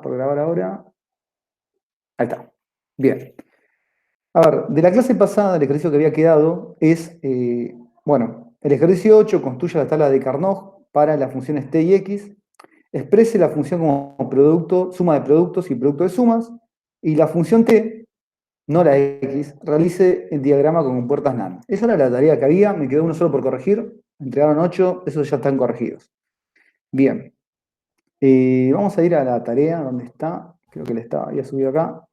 por grabar ahora. Ahí está. Bien. A ver, de la clase pasada, el ejercicio que había quedado es, bueno, el ejercicio 8 construye la tabla de Carnot para las funciones t y x, exprese la función como producto, suma de productos y producto de sumas, y la función t, no la x, realice el diagrama con compuertas NAND. Esa era la tarea que había, me quedó uno solo por corregir, entregaron 8, esos ya están corregidos. Bien, vamos a ir a la tarea, ¿dónde está? Creo que la había subido acá.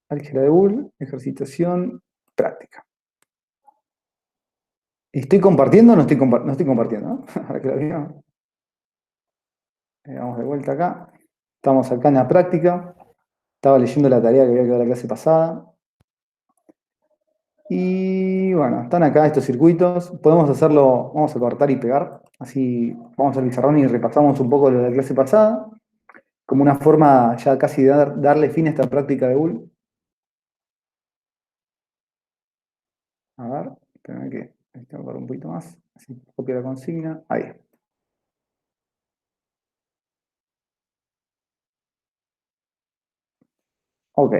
Álgebra de Boole, ejercitación, práctica. ¿Estoy compartiendo o no estoy, no estoy compartiendo? ¿No? Ahora que lo veo. Vamos de vuelta acá. Estamos acá en la práctica. Estaba leyendo la tarea que había quedado la clase pasada. Y bueno, están acá estos circuitos. Podemos hacerlo, vamos a cortar y pegar. Así vamos al pizarrón y repasamos un poco lo de la clase pasada. Como una forma ya casi de darle fin a esta práctica de Boole. A ver, espérame que tengo que correr un poquito más. Así copio la consigna. Ahí. Ok.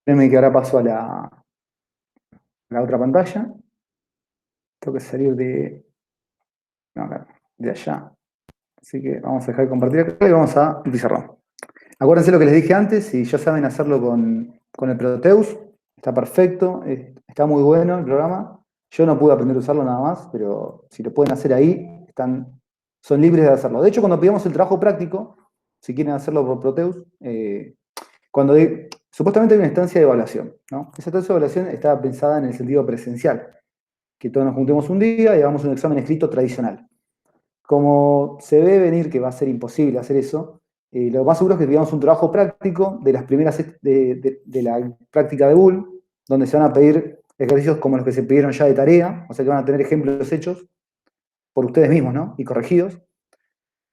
Déjame que ahora paso a la otra pantalla. Tengo que salir de, no, acá, de allá. Así que vamos a dejar de compartir acá y vamos a el pizarrón. Acuérdense lo que les dije antes, si ya saben hacerlo con el Proteus, está perfecto, está muy bueno el programa. Yo no pude aprender a usarlo nada más, pero si lo pueden hacer ahí, son libres de hacerlo. De hecho, cuando pidamos el trabajo práctico, si quieren hacerlo por Proteus, supuestamente hay una instancia de evaluación, ¿no? Esa instancia de evaluación está pensada en el sentido presencial, que todos nos juntemos un día y hagamos un examen escrito tradicional. Como se ve venir que va a ser imposible hacer eso, lo más seguro es que pidamos un trabajo práctico de las primeras de la práctica de Boole, donde se van a pedir ejercicios como los que se pidieron ya de tarea, o sea que van a tener ejemplos hechos por ustedes mismos, ¿no? Y corregidos.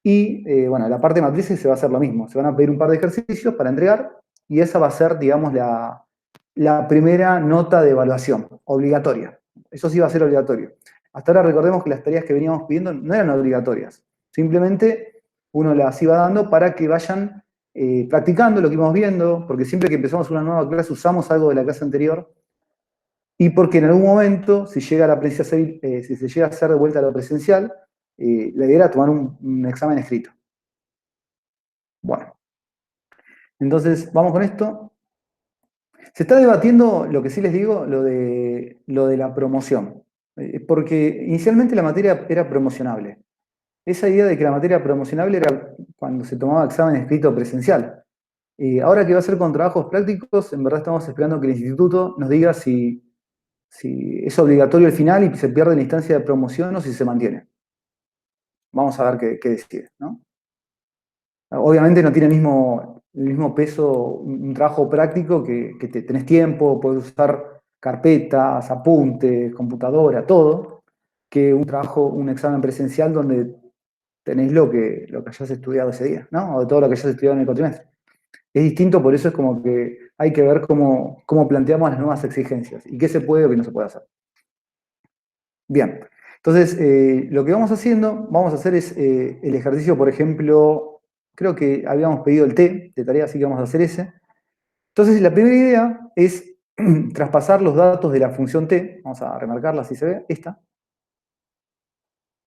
Y bueno, la parte de matrices se va a hacer lo mismo. Se van a pedir un par de ejercicios para entregar y esa va a ser, digamos, la primera nota de evaluación obligatoria. Eso sí va a ser obligatorio. Hasta ahora recordemos que las tareas que veníamos pidiendo no eran obligatorias. Simplemente uno las iba dando para que vayan practicando lo que íbamos viendo, porque siempre que empezamos una nueva clase usamos algo de la clase anterior y porque en algún momento, si llega la si se llega a hacer de vuelta a lo presencial, la idea era tomar un examen escrito. Bueno, entonces vamos con esto. Se está debatiendo, lo que sí les digo, lo de la promoción. Porque inicialmente la materia era promocionable. Esa idea de que la materia promocionable era cuando se tomaba examen escrito presencial. Ahora que va a ser con trabajos prácticos, en verdad estamos esperando que el instituto nos diga si es obligatorio el final y se pierde la instancia de promoción o si se mantiene. Vamos a ver qué decide, ¿no? Obviamente no tiene el mismo peso un trabajo práctico que tenés tiempo, podés usar carpetas, apuntes, computadora, todo, que un trabajo, un examen presencial donde tenés lo que hayas estudiado ese día, ¿no? O de todo lo que hayas estudiado en el cuatrimestre. Es distinto, por eso es como que hay que ver cómo planteamos las nuevas exigencias y qué se puede o qué no se puede hacer. Bien, entonces lo que vamos a hacer es el ejercicio, por ejemplo, creo que habíamos pedido el T de tarea, así que vamos a hacer ese. Entonces la primera idea es traspasar los datos de la función T, vamos a remarcarla si se ve, esta,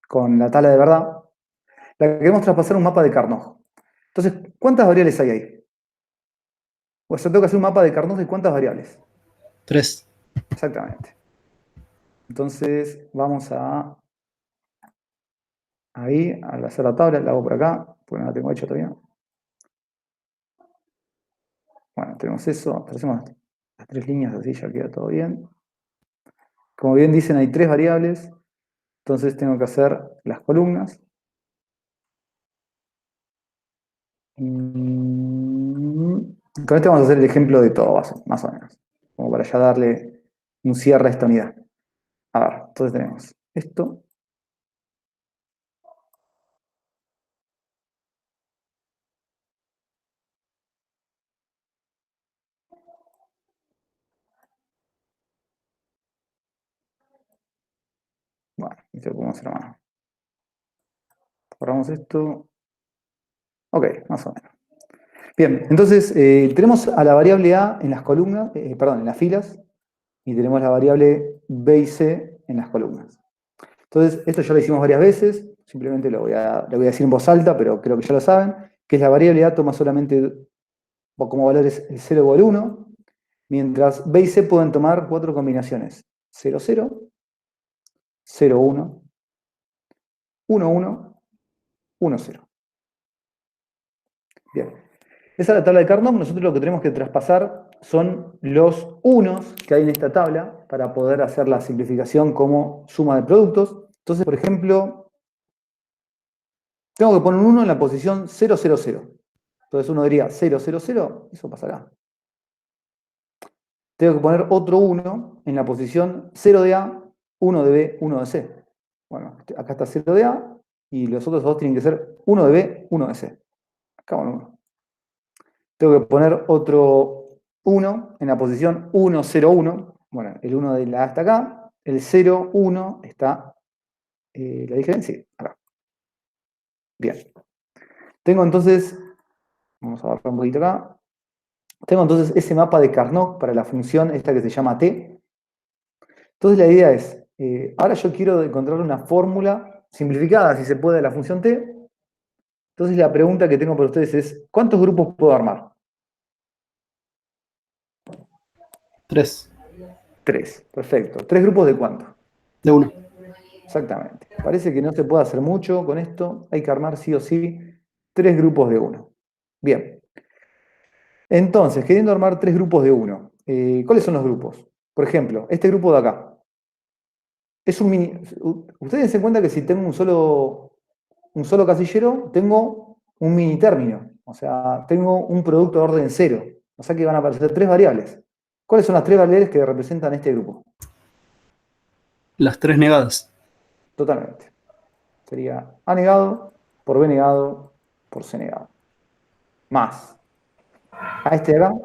con la tabla de verdad. La queremos traspasar un mapa de Carnot. Entonces, ¿cuántas variables hay ahí? Pues yo tengo que hacer un mapa de Carnot de cuántas variables. 3. Exactamente. Entonces, vamos ahí, al hacer la tabla, la hago por acá, porque no la tengo hecha todavía. Bueno, tenemos eso, hacemos las 3 líneas, así ya queda todo bien. Como bien dicen, hay 3 variables, entonces tengo que hacer las columnas. Con esto vamos a hacer el ejemplo de todo, más o menos, como para ya darle un cierre a esta unidad. A ver, entonces tenemos esto. Bueno, esto lo podemos hacer a mano. Borramos esto. Ok, más o menos. Bien, entonces tenemos a la variable A en las columnas, perdón, en las filas, y tenemos la variable B y C en las columnas. Entonces, esto ya lo hicimos varias veces, simplemente lo voy a decir en voz alta, pero creo que ya lo saben, que es la variable A toma solamente como valores el 0 o el 1, mientras B y C pueden tomar 4 combinaciones: 0, 0, 0, 1, 1, 1, 1, 0. Bien. Esa es la tabla de Carnot. Nosotros lo que tenemos que traspasar son los unos que hay en esta tabla para poder hacer la simplificación como suma de productos. Entonces, por ejemplo, tengo que poner un 1 en la posición 0, 0, 0. Entonces uno diría 0, 0, 0, eso pasará. Tengo que poner otro 1 en la posición 0 de A, 1 de B, 1 de C. Bueno, acá está 0 de A y los otros dos tienen que ser 1 de B, 1 de C. Acá van 1. Tengo que poner otro 1 en la posición 1, 0, 1. Bueno, el 1 de la A está acá, el 0, 1 está, ¿la diferencia? Sí, acá. Bien. Tengo entonces, vamos a bajar un poquito acá. Tengo entonces ese mapa de Carnot para la función esta que se llama T. Entonces la idea es, ahora yo quiero encontrar una fórmula simplificada, si se puede, de la función T. Entonces la pregunta que tengo para ustedes es, ¿cuántos grupos puedo armar? 3. 3, perfecto. ¿3 grupos de cuánto? De 1. Exactamente. Parece que no se puede hacer mucho con esto. Hay que armar sí o sí 3 grupos de 1. Bien. Entonces, queriendo armar 3 grupos de 1, ¿cuáles son los grupos? Por ejemplo, este grupo de acá. Es un mini. Ustedes se den cuenta que si tengo un solo casillero, tengo un mini término. O sea, tengo un producto de orden 0. O sea que van a aparecer 3 variables. ¿Cuáles son las 3 variables que representan este grupo? Las 3 negadas. Totalmente. Sería A negado por B negado por C negado. Más. A este de acá.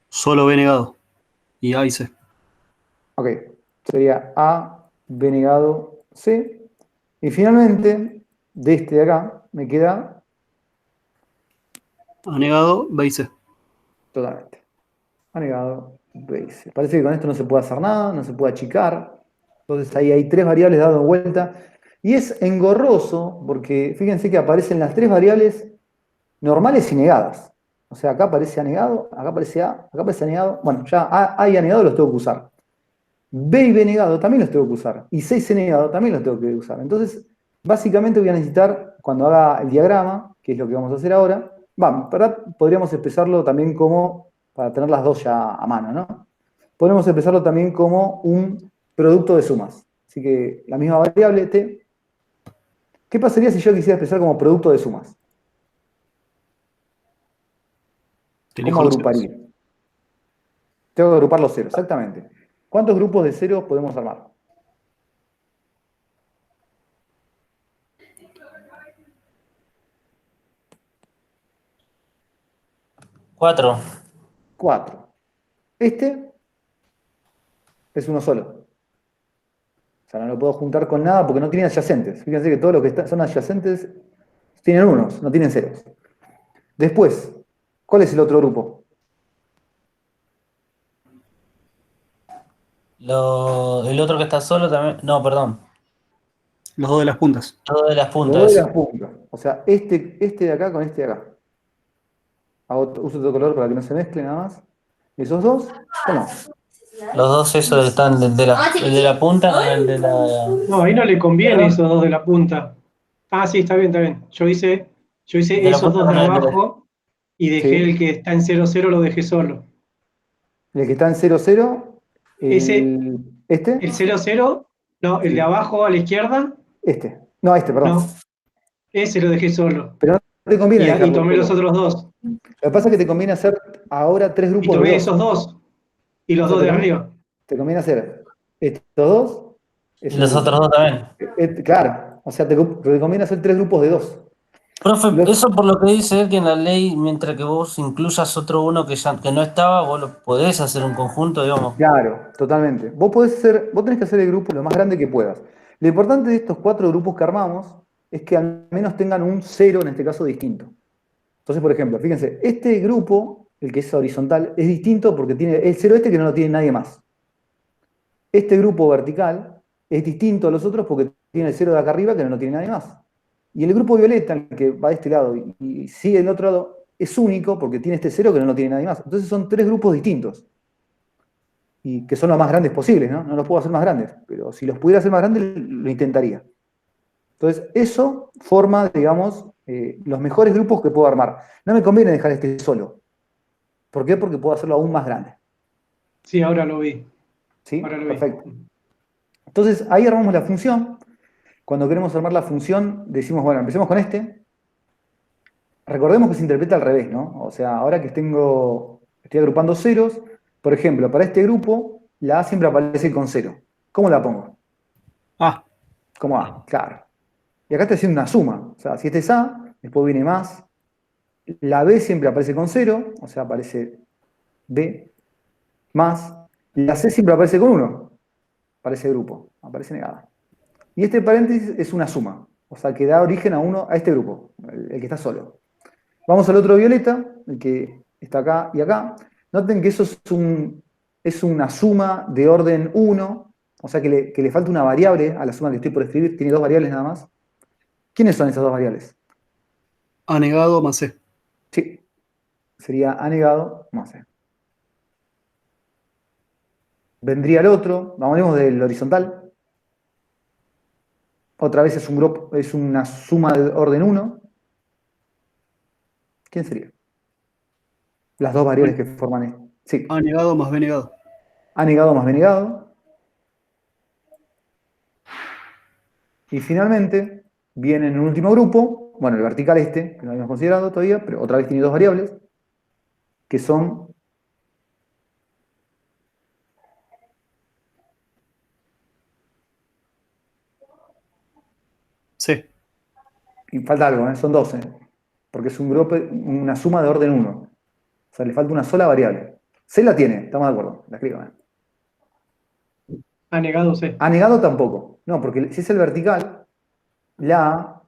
Solo B negado. Y A y C. Ok. Sería A, B negado, C. Y finalmente, de este de acá, me queda A negado, B y C. totalmente. A negado, B y C. Parece que con esto no se puede hacer nada, no se puede achicar. Entonces ahí hay 3 variables dando vuelta. Y es engorroso porque fíjense que aparecen las 3 variables normales y negadas. O sea, acá aparece anegado, acá aparece A, acá aparece anegado. Bueno, ya A y anegado los tengo que usar. B y B negado también los tengo que usar. Y C y C negado también los tengo que usar. Entonces, básicamente voy a necesitar, cuando haga el diagrama, que es lo que vamos a hacer ahora, ¿verdad? Podríamos expresarlo también como, para tener las dos ya a mano, ¿no? Podemos expresarlo también como un producto de sumas. Así que la misma variable T. ¿Qué pasaría si yo quisiera expresar como producto de sumas? Te ¿Cómo elijo los ceros. agruparía? Tengo que agrupar los ceros, exactamente. ¿Cuántos grupos de ceros podemos armar? 4. 4. Este es uno solo. O sea, no lo puedo juntar con nada porque no tiene adyacentes. Fíjense que todos los que son adyacentes tienen unos, no tienen ceros. Después, ¿cuál es el otro grupo? El otro que está solo también. No, perdón. Los dos de las puntas. Todo de las Los dos de puntas. las puntas. O sea, este de acá con este de acá. Uso otro color para que no se mezcle nada más. Esos dos, ¿o no? Los dos esos están el de la punta con el de la. No, ahí no le conviene Perdón. esos dos de la punta. Ah, sí, está bien, está bien. Yo El hice de la esos punta dos de con el de la. abajo y dejé Sí. el que está en 0, 0, lo dejé solo. El que está en 0, 0, Ese, este, el 0, 0, no, el de sí, abajo a la izquierda, este. No, este, perdón. no, ese lo dejé solo. Pero no te conviene Y dejarlo tomé los solo. otros dos. Lo que pasa es que te conviene hacer ahora 3 Y grupos de tomé 2. esos dos y O los sea, dos de arriba. te conviene hacer estos dos, Y es un los otros grupo. dos también. Claro, o sea, te conviene hacer 3 grupos de 2. Profe, eso por lo que dice él que en la ley, mientras que vos incluyas otro uno que no estaba, vos lo podés hacer un conjunto, digamos. Claro, totalmente. Vos tenés que hacer el grupo lo más grande que puedas. Lo importante de estos 4 grupos que armamos es que al menos tengan un 0, en este caso, distinto. Entonces, por ejemplo, fíjense, este grupo, el que es horizontal, es distinto porque tiene el 0 este que no lo tiene nadie más. Este grupo vertical es distinto a los otros porque tiene el 0 de acá arriba que no lo tiene nadie más. Y el grupo violeta, el que va de este lado y sigue del otro lado, es único porque tiene este 0 que no lo tiene nadie más. Entonces son 3 grupos distintos. Y que son los más grandes posibles, ¿no? No los puedo hacer más grandes, pero si los pudiera hacer más grandes, lo intentaría. Entonces, eso forma, digamos, los mejores grupos que puedo armar. No me conviene dejar este solo. ¿Por qué? Porque puedo hacerlo aún más grande. Sí, ahora lo vi. ¿Sí? Ahora lo vi. Perfecto. Entonces, ahí armamos la función. Cuando queremos armar la función, decimos, bueno, empecemos con este. Recordemos que se interpreta al revés, ¿no? O sea, ahora que estoy agrupando ceros, por ejemplo, para este grupo, la A siempre aparece con 0. ¿Cómo la pongo? Ah, Como A, claro. Y acá estoy haciendo una suma. O sea, si este es A, después viene más. La B siempre aparece con 0, o sea, aparece B, más. La C siempre aparece con 1, aparece grupo, aparece negada. Y este paréntesis es una suma, o sea, que da origen a este grupo, el que está solo. Vamos al otro violeta, el que está acá y acá. Noten que eso es una suma de orden 1, o sea, que le falta una variable a la suma que estoy por escribir, tiene 2 variables nada más. ¿Quiénes son esas 2 variables? A negado más C. Sí, sería A negado más C. Vendría el otro, vamos del horizontal. Otra vez es un grupo, es una suma de orden 1. ¿Quién sería? Las 2 variables que forman esto. Sí, A negado más B negado. A negado más B negado. Y finalmente viene en un último grupo, bueno, el vertical este, que no habíamos considerado todavía, pero otra vez tiene 2 variables, que son C. y falta algo, son 12, porque es un grupo, una suma de orden 1. O sea, le falta una sola variable. C la tiene, estamos de acuerdo, la escribo. Ha negado C. A negado tampoco. No, porque si es el vertical, la A,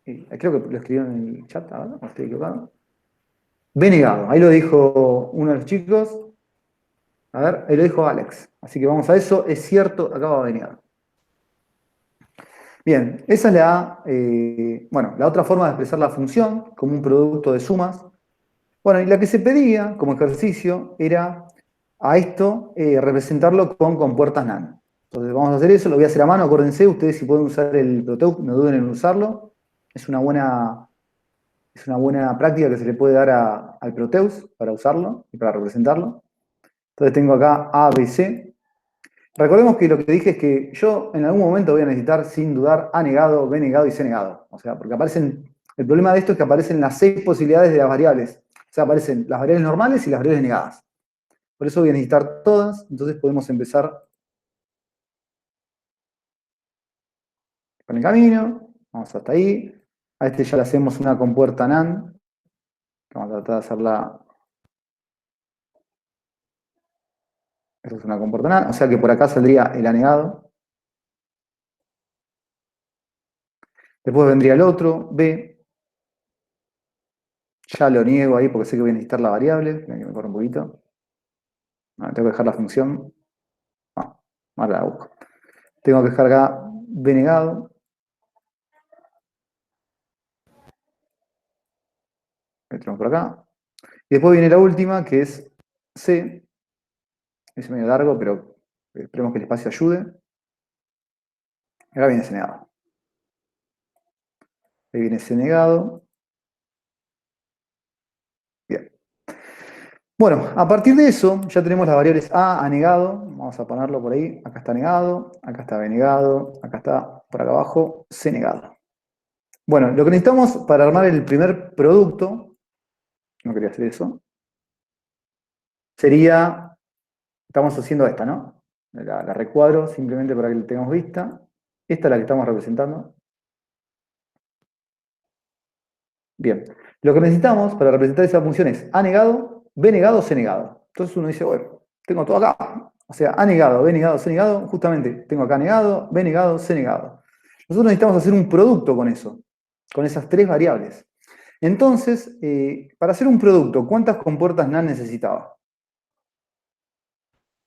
creo que lo escribieron en el chat ahora, no estoy equivocado. B negado, ahí lo dijo uno de los chicos. A ver, ahí lo dijo Alex. Así que vamos a eso, es cierto, acá va B negado. Bien, esa es la otra forma de expresar la función, como un producto de sumas. Bueno, y la que se pedía como ejercicio era a esto representarlo con compuertas NaN. Entonces vamos a hacer eso, lo voy a hacer a mano, acuérdense, ustedes si pueden usar el Proteus, no duden en usarlo. Es una buena práctica que se le puede dar al Proteus para usarlo y para representarlo. Entonces tengo acá A, B, C. Recordemos que lo que dije es que yo en algún momento voy a necesitar, sin dudar, A negado, B negado y C negado. O sea, porque el problema de esto es que aparecen las 6 posibilidades de las variables. O sea, aparecen las variables normales y las variables negadas. Por eso voy a necesitar todas, entonces podemos empezar con el camino. Vamos hasta ahí. A este ya le hacemos una compuerta NaN. Vamos a tratar de hacerla. Esa es una compuerta NaN. O sea que por acá saldría el anegado. Después vendría el otro, B. Ya lo niego ahí porque sé que voy a necesitar la variable. Esperen que me corre un poquito. No, tengo que dejar la función. No, ahora la busco. Tengo que dejar acá B negado. Metemos por acá. Y después viene la última, que es C. Es medio largo, pero esperemos que el espacio ayude. Y acá viene C negado. Ahí viene C negado. Bien. Bueno, a partir de eso, ya tenemos las variables A negado. Vamos a ponerlo por ahí. Acá está negado, acá está B negado, acá está por acá abajo C negado. Bueno, lo que necesitamos para armar el primer producto, no quería hacer eso, sería, estamos haciendo esta, ¿no? La recuadro simplemente para que la tengamos vista. Esta es la que estamos representando. Bien, lo que necesitamos para representar esa función es A negado, B negado, C negado. Entonces uno dice, bueno, tengo todo acá. O sea, A negado, B negado, C negado, justamente tengo acá negado, B negado, C negado. Nosotros necesitamos hacer un producto con eso, con esas tres variables. Entonces, para hacer un producto, ¿cuántas compuertas NAND necesitaba?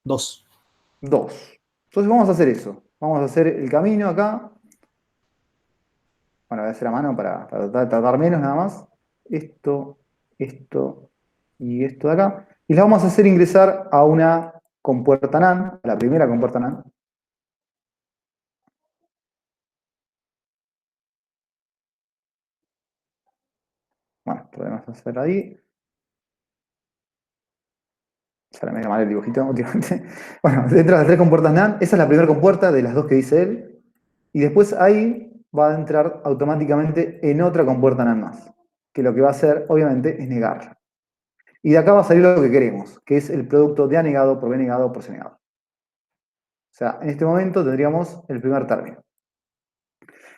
2. 2. Entonces vamos a hacer eso. Vamos a hacer el camino acá. Bueno, voy a hacer a mano para tardar menos nada más. Esto y esto de acá. Y las vamos a hacer ingresar a una compuerta NAND, a la primera compuerta NAND. Bueno, podemos hacer ahí. Sale medio mal el dibujito últimamente. Bueno, dentro de las tres compuertas NAND, esa es la primera compuerta de las dos que dice él. Y después ahí va a entrar automáticamente en otra compuerta NAND más. Que lo que va a hacer, obviamente, es negarla. Y de acá va a salir lo que queremos, que es el producto de A negado por B negado por C negado. O sea, en este momento tendríamos el primer término.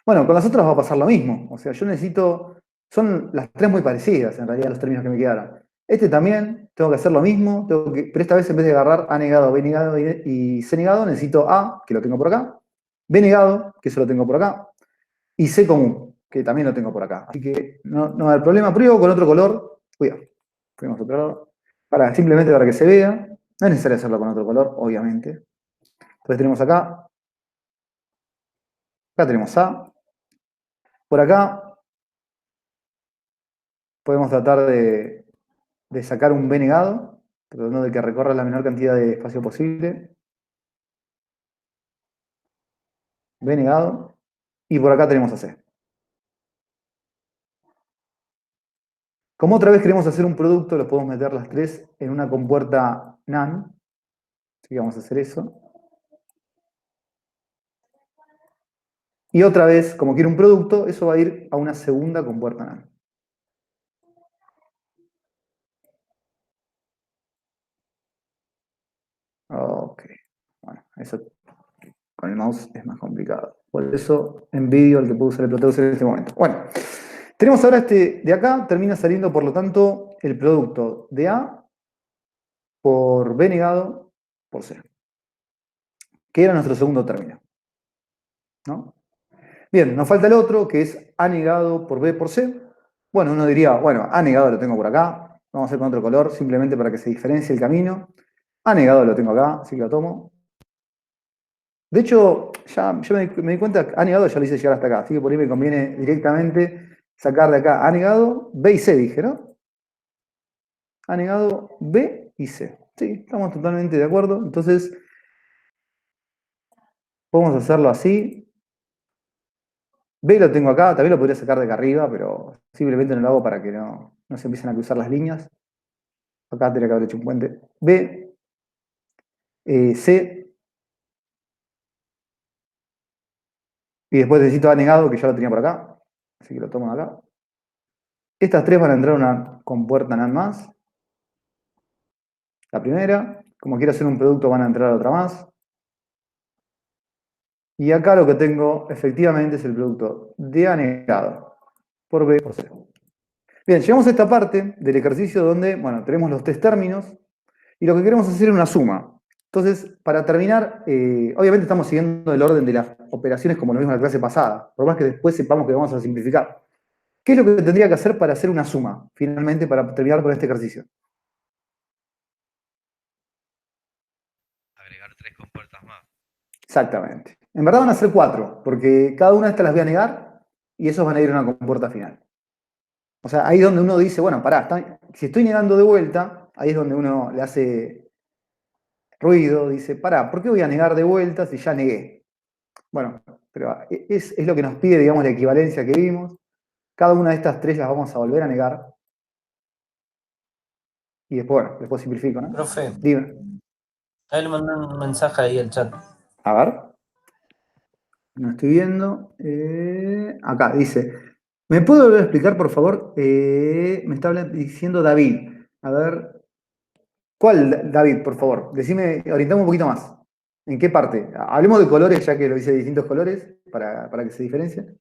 Bueno, con las otras va a pasar lo mismo. O sea, yo necesito... Son las tres muy parecidas, en realidad, los términos que me quedaron. Este también, tengo que hacer lo mismo, pero esta vez en vez de agarrar A negado, B negado y C negado, necesito A, que lo tengo por acá, B negado, que eso lo tengo por acá, y C común, que también lo tengo por acá. Así que no va a haber problema. Pruebo con otro color. Cuidado. Ponemos otro color. Simplemente para que se vea. No es necesario hacerlo con otro color, obviamente. Entonces tenemos acá. Acá tenemos A. Por acá podemos tratar de sacar un B negado, tratando de que recorra la menor cantidad de espacio posible. B negado. Y por acá tenemos a C. Como otra vez queremos hacer un producto, los podemos meter las tres en una compuerta NAND. Así que vamos a hacer eso. Y otra vez, como quiero un producto, eso va a ir a una segunda compuerta NAND. Ok. Bueno, eso con el mouse es más complicado. Por eso envidio al que puede usar el Proteus en este momento. Bueno, tenemos ahora este de acá, termina saliendo por lo tanto el producto de A por B negado por C. Que era nuestro segundo término. ¿No? Bien, nos falta el otro, que es A negado por B por C. Bueno, uno diría, bueno, A negado lo tengo por acá, vamos a hacer con otro color, simplemente para que se diferencie el camino. A negado lo tengo acá, así que lo tomo. De hecho, ya yo me di cuenta que A negado ya lo hice llegar hasta acá, así que por ahí me conviene directamente sacar de acá A negado, B y C, dije, ¿no? A negado, B y C. Sí, estamos totalmente de acuerdo. Entonces, podemos hacerlo así. B lo tengo acá, también lo podría sacar de acá arriba, pero simplemente no lo hago para que no se empiecen a cruzar las líneas. Acá tendría que haber hecho un puente. B, C, y después necesito A negado, que ya lo tenía por acá, así que lo tomo de acá. Estas tres van a entrar a una compuerta NAND más. La primera, como quiero hacer un producto, van a entrar a otra más. Y acá lo que tengo efectivamente es el producto de A negado por B por C. Bien, llegamos a esta parte del ejercicio donde, bueno, tenemos los tres términos y lo que queremos hacer es una suma. Entonces, para terminar, obviamente estamos siguiendo el orden de las operaciones como lo vimos en la clase pasada, por más que después sepamos que vamos a simplificar. ¿Qué es lo que tendría que hacer para hacer una suma, finalmente, para terminar con este ejercicio? Agregar tres compuertas más. Exactamente. En verdad van a ser cuatro, porque cada una de estas las voy a negar y esos van a ir a una compuerta final. O sea, ahí es donde uno dice, bueno, pará, si estoy negando de vuelta, ahí es donde uno le hace ruido, dice, pará, ¿por qué voy a negar de vuelta si ya negué? Bueno, pero es lo que nos pide, digamos, la equivalencia que vimos. Cada una de estas tres las vamos a volver a negar. Y después, bueno, después simplifico, ¿no? Profe, Dime. a él le mandó un mensaje ahí al chat. A ver. No estoy viendo. Acá, dice. ¿Me puede volver a explicar, por favor? Me está diciendo David. A ver. ¿Cuál, David, por favor? Decime, orientame un poquito más. ¿En qué parte? Hablemos de colores, ya que lo hice de distintos colores, para que se diferencien.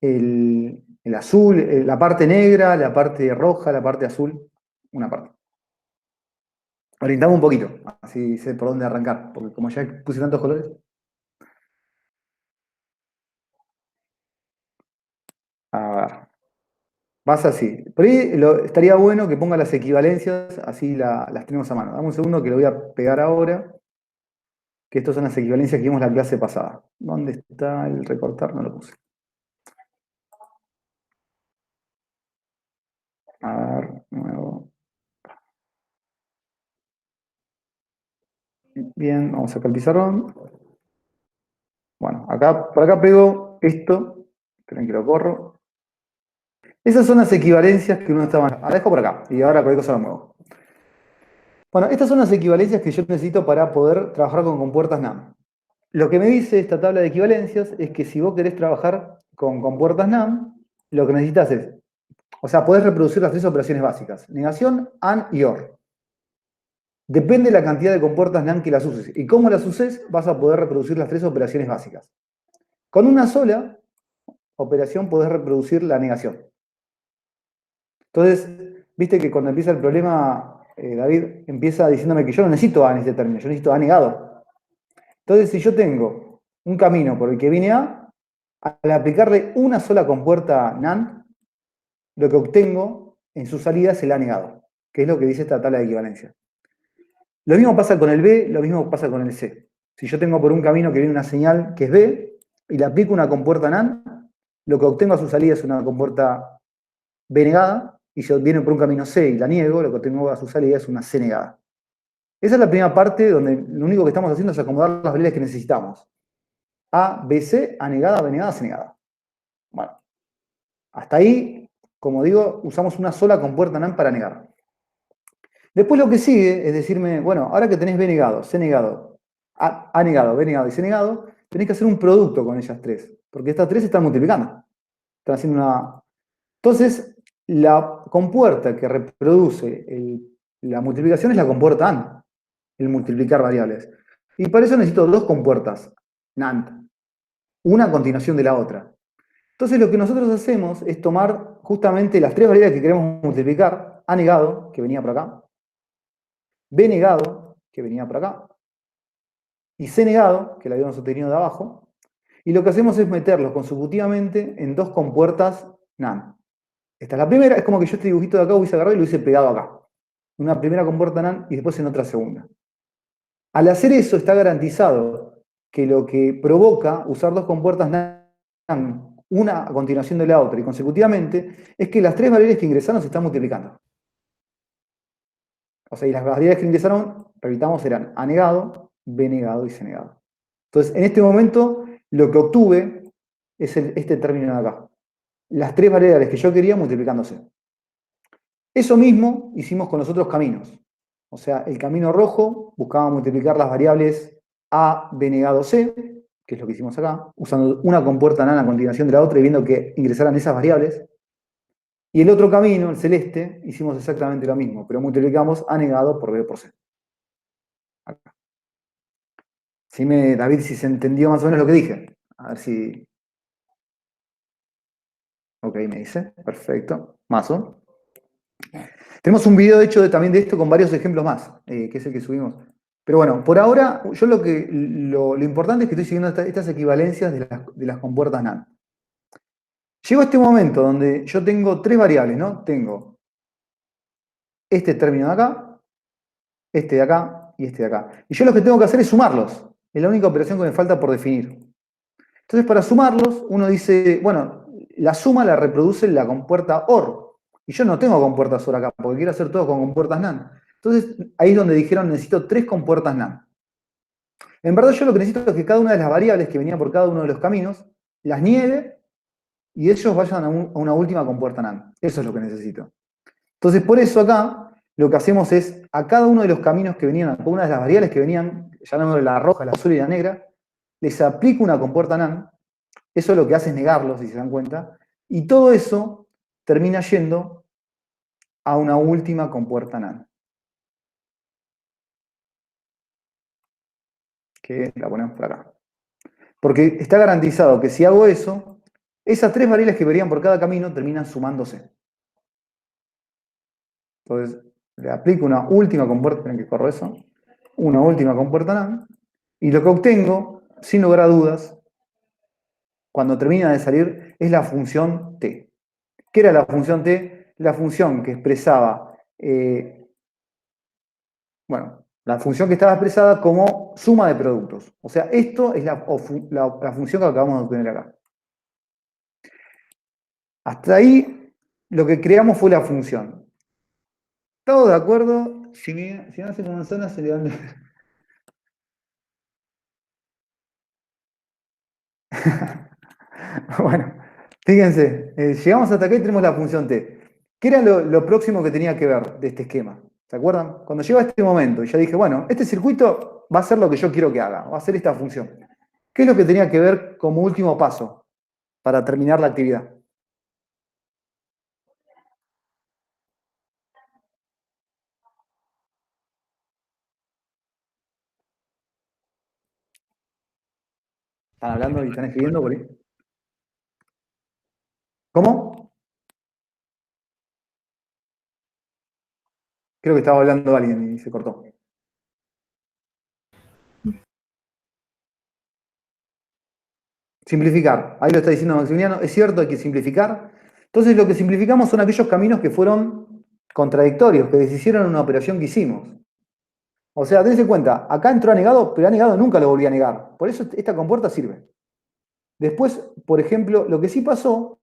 El azul, la parte negra, la parte roja, la parte azul. Una parte. Orientamos un poquito, así sé por dónde arrancar, porque como ya puse tantos colores. A ver, vas así. Por ahí estaría bueno que ponga las equivalencias, así las tenemos a mano. Dame un segundo que lo voy a pegar ahora, que estas son las equivalencias que vimos la clase pasada. ¿Dónde está el recortar? No lo puse. A ver, nuevo. Bien, vamos a sacar el pizarrón. Bueno, por acá pego esto. Esperen que lo corro. Esas son las equivalencias que uno estaba. La dejo por acá y ahora cualquier cosa lo muevo. Bueno, estas son las equivalencias que yo necesito para poder trabajar con compuertas NAND. Lo que me dice esta tabla de equivalencias es que si vos querés trabajar con compuertas NAND, lo que necesitas es, o sea, podés reproducir las tres operaciones básicas: negación, AND y OR. Depende de la cantidad de compuertas NAND que las uses. Y cómo las uses, vas a poder reproducir las tres operaciones básicas. Con una sola operación podés reproducir la negación. Entonces, viste que cuando empieza el problema, David empieza diciéndome que yo no necesito A en este término, yo necesito A negado. Entonces, si yo tengo un camino por el que viene A, al aplicarle una sola compuerta NAND, lo que obtengo en su salida es el A negado, que es lo que dice esta tabla de equivalencia. Lo mismo pasa con el B, lo mismo pasa con el C. Si yo tengo por un camino que viene una señal que es B, y le aplico una compuerta NAND, lo que obtengo a su salida es una compuerta B negada, y si viene por un camino C y la niego, lo que obtengo a su salida es una C negada. Esa es la primera parte donde lo único que estamos haciendo es acomodar las variables que necesitamos. A, B, C, A negada, B negada, C negada. Bueno, hasta ahí, como digo, usamos una sola compuerta NAND para negar. Después lo que sigue es decirme, bueno, ahora que tenés B negado, C negado, A negado, B negado y C negado, tenés que hacer un producto con ellas tres, porque estas tres se están multiplicando. Están haciendo una... Entonces, la compuerta que reproduce la multiplicación es la compuerta AND, el multiplicar variables. Y para eso necesito dos compuertas NAND, una a continuación de la otra. Entonces lo que nosotros hacemos es tomar justamente las tres variables que queremos multiplicar: A negado, que venía por acá, B negado, que venía por acá, y C negado, que la habíamos obtenido de abajo, y lo que hacemos es meterlos consecutivamente en dos compuertas NAND. Esta es la primera, es como que yo este dibujito de acá hubiese agarrado y lo hubiese pegado acá. Una primera compuerta NAND y después en otra segunda. Al hacer eso está garantizado que lo que provoca usar dos compuertas NAND, una a continuación de la otra y consecutivamente, es que las tres variables que ingresaron se están multiplicando. O sea, y las variables que ingresaron, repitamos, eran A negado, B negado y C negado. Entonces, en este momento, lo que obtuve es este término de acá. Las tres variables que yo quería multiplicándose. Eso mismo hicimos con los otros caminos. O sea, el camino rojo buscaba multiplicar las variables A, B negado, C, que es lo que hicimos acá, usando una compuerta NAND a continuación de la otra y viendo que ingresaran esas variables. Y el otro camino, el celeste, hicimos exactamente lo mismo, pero multiplicamos A negado por B por C. Acá. David, si se entendió más o menos lo que dije. A ver si... Ok, me dice. Perfecto. Mazo. Tenemos un video, de hecho, también de esto con varios ejemplos más, que es el que subimos. Pero bueno, por ahora, yo lo importante es que estoy siguiendo estas equivalencias de las compuertas NAND. Llego a este momento donde yo tengo tres variables, ¿no? Tengo este término de acá, este de acá y este de acá. Y yo lo que tengo que hacer es sumarlos. Es la única operación que me falta por definir. Entonces, para sumarlos, uno dice, bueno, la suma la reproduce la compuerta OR. Y yo no tengo compuertas OR acá, porque quiero hacer todo con compuertas NAND. Entonces, ahí es donde dijeron, necesito tres compuertas NAND. En verdad, yo lo que necesito es que cada una de las variables que venía por cada uno de los caminos, las niegue y ellos vayan a una última compuerta NAND. Eso es lo que necesito. Entonces, por eso acá, lo que hacemos es, a cada uno de los caminos que venían, a cada una de las variables que venían, llamémosle la roja, la azul y la negra, les aplico una compuerta NAND. Eso lo que hace es negarlos, si se dan cuenta. Y todo eso termina yendo a una última compuerta NAND. Que la ponemos por acá. Porque está garantizado que si hago eso, esas tres variables que verían por cada camino terminan sumándose. Entonces, le aplico una última compuerta, esperen que corro eso, una última compuerta NAND, y lo que obtengo, sin lugar a dudas, cuando termina de salir, es la función T. ¿Qué era la función T? La función que expresaba, la función que estaba expresada como suma de productos. O sea, esto es la función que acabamos de obtener acá. Hasta ahí, lo que creamos fue la función. ¿Todos de acuerdo? Si me hacen con manzanas, se le dan... Bueno, fíjense, llegamos hasta acá y tenemos la función T. ¿Qué era lo próximo que tenía que ver de este esquema? ¿Se acuerdan? Cuando llegó a este momento y ya dije, bueno, este circuito va a ser lo que yo quiero que haga, va a ser esta función. ¿Qué es lo que tenía que ver como último paso para terminar la actividad? ¿Están hablando y están escribiendo por ahí? ¿Cómo? Creo que estaba hablando alguien y se cortó. Simplificar. Ahí lo está diciendo Maximiliano. Es cierto, hay que simplificar. Entonces lo que simplificamos son aquellos caminos que fueron contradictorios, que deshicieron una operación que hicimos. O sea, dense cuenta, acá entró anegado, pero anegado nunca lo volví a negar. Por eso esta compuerta sirve. Después, por ejemplo, lo que sí pasó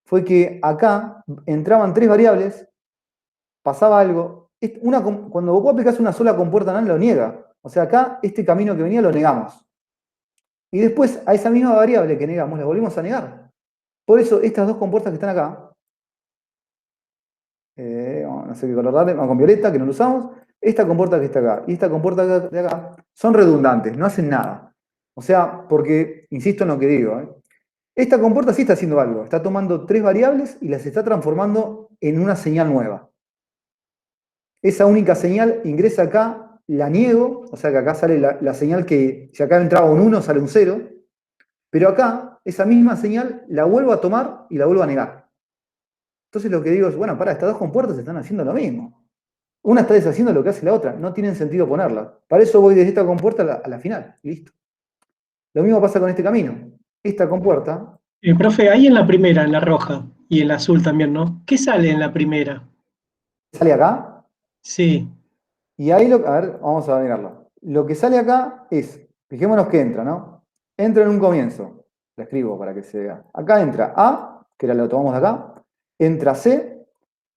fue que acá entraban tres variables, pasaba algo. Cuando vos aplicás una sola compuerta NAND, lo niega. O sea, acá este camino que venía lo negamos. Y después a esa misma variable que negamos la volvimos a negar. Por eso estas dos compuertas que están acá, no sé qué color darle, vamos con violeta, que no lo usamos, esta compuerta que está acá y esta compuerta de acá son redundantes, no hacen nada. O sea, porque, insisto en lo que digo, esta compuerta sí está haciendo algo, está tomando tres variables y las está transformando en una señal nueva. Esa única señal ingresa acá, la niego, o sea que acá sale la señal que, si acá entraba un 1, sale un 0, pero acá, esa misma señal la vuelvo a tomar y la vuelvo a negar. Entonces lo que digo es, bueno, estas dos compuertas están haciendo lo mismo. Una está deshaciendo lo que hace la otra, no tienen sentido ponerlas. Para eso voy desde esta compuerta a la final, y listo. Lo mismo pasa con este camino. Esta compuerta... Profe, ahí en la primera, en la roja, y en la azul también, ¿no? ¿Qué sale en la primera? ¿Sale acá? Sí. Y ahí, a ver, vamos a mirarlo. Lo que sale acá es, fijémonos que entra, ¿no? Entra en un comienzo. La escribo para que se vea. Acá entra A, que lo tomamos de acá. Entra C,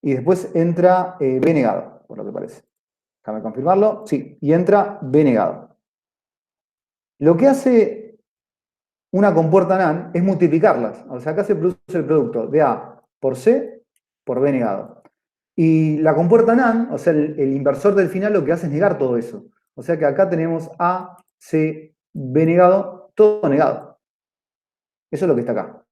y después entra B negado, por lo que parece. Déjame confirmarlo. Sí, y entra B negado. Lo que hace una compuerta NAND es multiplicarlas. O sea, acá se produce el producto de A por C por B negado. Y la compuerta NAND, o sea, el inversor del final lo que hace es negar todo eso. O sea que acá tenemos A, C, B negado, todo negado. Eso es lo que está acá.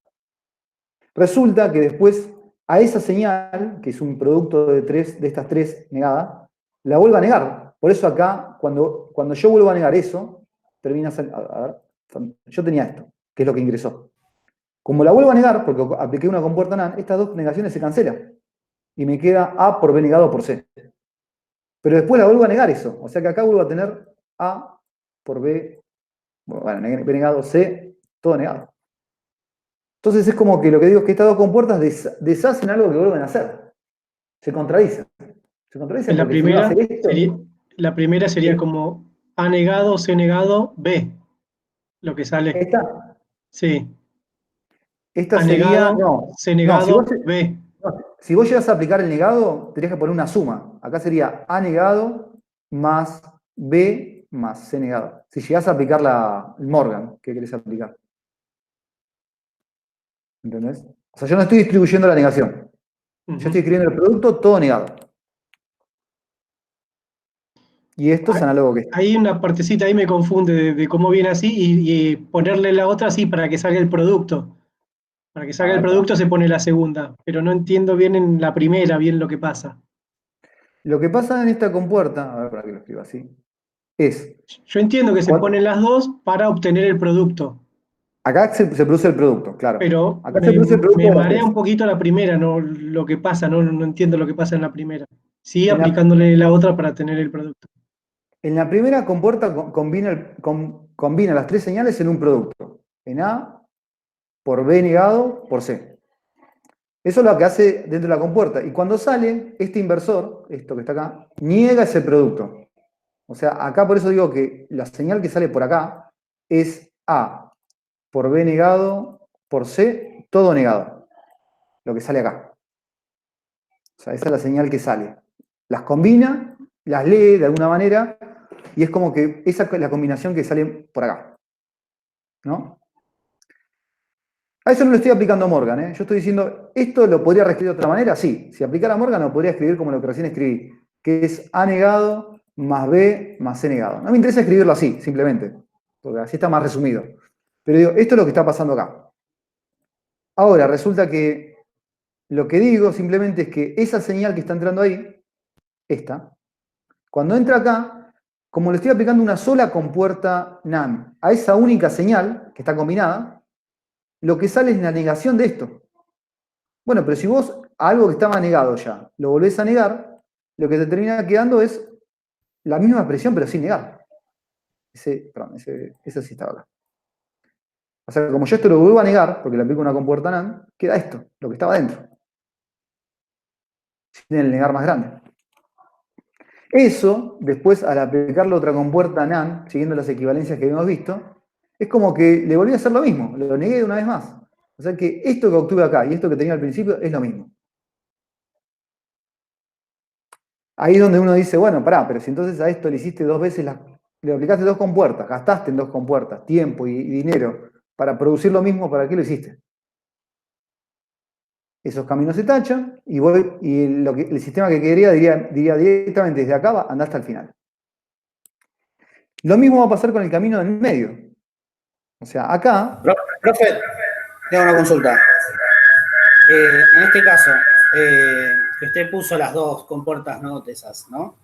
Resulta que después a esa señal, que es un producto de estas tres negadas, la vuelvo a negar. Por eso acá, cuando yo vuelvo a negar eso, termina saliendo. A ver, yo tenía esto, que es lo que ingresó. Como la vuelvo a negar, porque apliqué una compuerta NAND, estas dos negaciones se cancelan. Y me queda A por B negado por C. Pero después la vuelvo a negar eso. O sea que acá vuelvo a tener A por B, bueno, B negado, C, todo negado. Entonces es como que lo que digo es que estas dos compuertas deshacen algo que vuelven a hacer. Se contradicen. Se contradicen La porque primera, si no hace esto, la primera sería ¿sí? como A negado, C negado, B. Lo que sale. Sí. Esta A sería, negado, no, C no, negado, B. si vos llegas a aplicar el negado, tendrías que poner una suma. Acá sería A negado más B más C negado. Si llegás a aplicar el Morgan, ¿qué querés aplicar? ¿Entendés? O sea, yo no estoy distribuyendo la negación. Yo estoy escribiendo el producto todo negado. Y esto es análogo que esto. Hay una partecita ahí me confunde de cómo viene así y ponerle la otra así para que salga el producto. Para que salga el producto se pone la segunda, pero no entiendo bien en la primera bien lo que pasa. Lo que pasa en esta compuerta, a ver para que lo escriba así, es... Yo entiendo que se ponen las dos para obtener el producto. Acá se produce el producto, claro. Pero Acá se produce el producto me de las marea tres. un poquito la primera, no lo que pasa, no entiendo lo que pasa en la primera. Sí, En la, aplicándole la otra para tener el producto. en la primera compuerta combina las tres señales en un producto. En A, por B negado, por C. Eso es lo que hace dentro de la compuerta. Y cuando sale, este inversor, esto que está acá, niega ese producto. O sea, acá por eso digo que la señal que sale por acá es A por B negado, por C, todo negado. Lo que sale acá. O sea, esa es la señal que sale. Las combina, las lee de alguna manera, y es como que esa es la combinación que sale por acá. ¿No? A eso no lo estoy aplicando a Morgan, ¿eh? Yo estoy diciendo, ¿esto lo podría reescribir de otra manera? Sí. Si aplicara a Morgan, lo podría escribir como lo que recién escribí, que es A negado más B más C negado. No me interesa escribirlo así, simplemente, porque así está más resumido. Pero digo, esto es lo que está pasando acá. Ahora, resulta que lo que digo simplemente es que esa señal que está entrando ahí, esta, cuando entra acá, como le estoy aplicando una sola compuerta NAND a esa única señal que está combinada, lo que sale es la negación de esto. Bueno, pero si vos a algo que estaba negado ya lo volvés a negar, lo que te termina quedando es la misma expresión, pero sin negar. Perdón, ese sí estaba acá. O sea, como yo esto lo vuelvo a negar, porque le aplico una compuerta NAND, queda esto, lo que estaba dentro. Sin el negar más grande. Eso, después, al aplicarle otra compuerta NAND, siguiendo las equivalencias que habíamos visto, es como que le volví a hacer lo mismo, lo negué de una vez más. O sea que esto que obtuve acá y esto que tenía al principio es lo mismo. Ahí es donde uno dice, bueno, pará, pero si entonces a esto le hiciste dos veces, le aplicaste dos compuertas, gastaste en dos compuertas, tiempo y dinero para producir lo mismo, ¿para qué lo hiciste? Esos caminos se tachan y el sistema que quería diría directamente desde acá, anda hasta el final. Lo mismo va a pasar con el camino del medio. O sea, acá... Profe, tengo una consulta. En este caso, que usted puso las dos compuertas no esas, ¿no?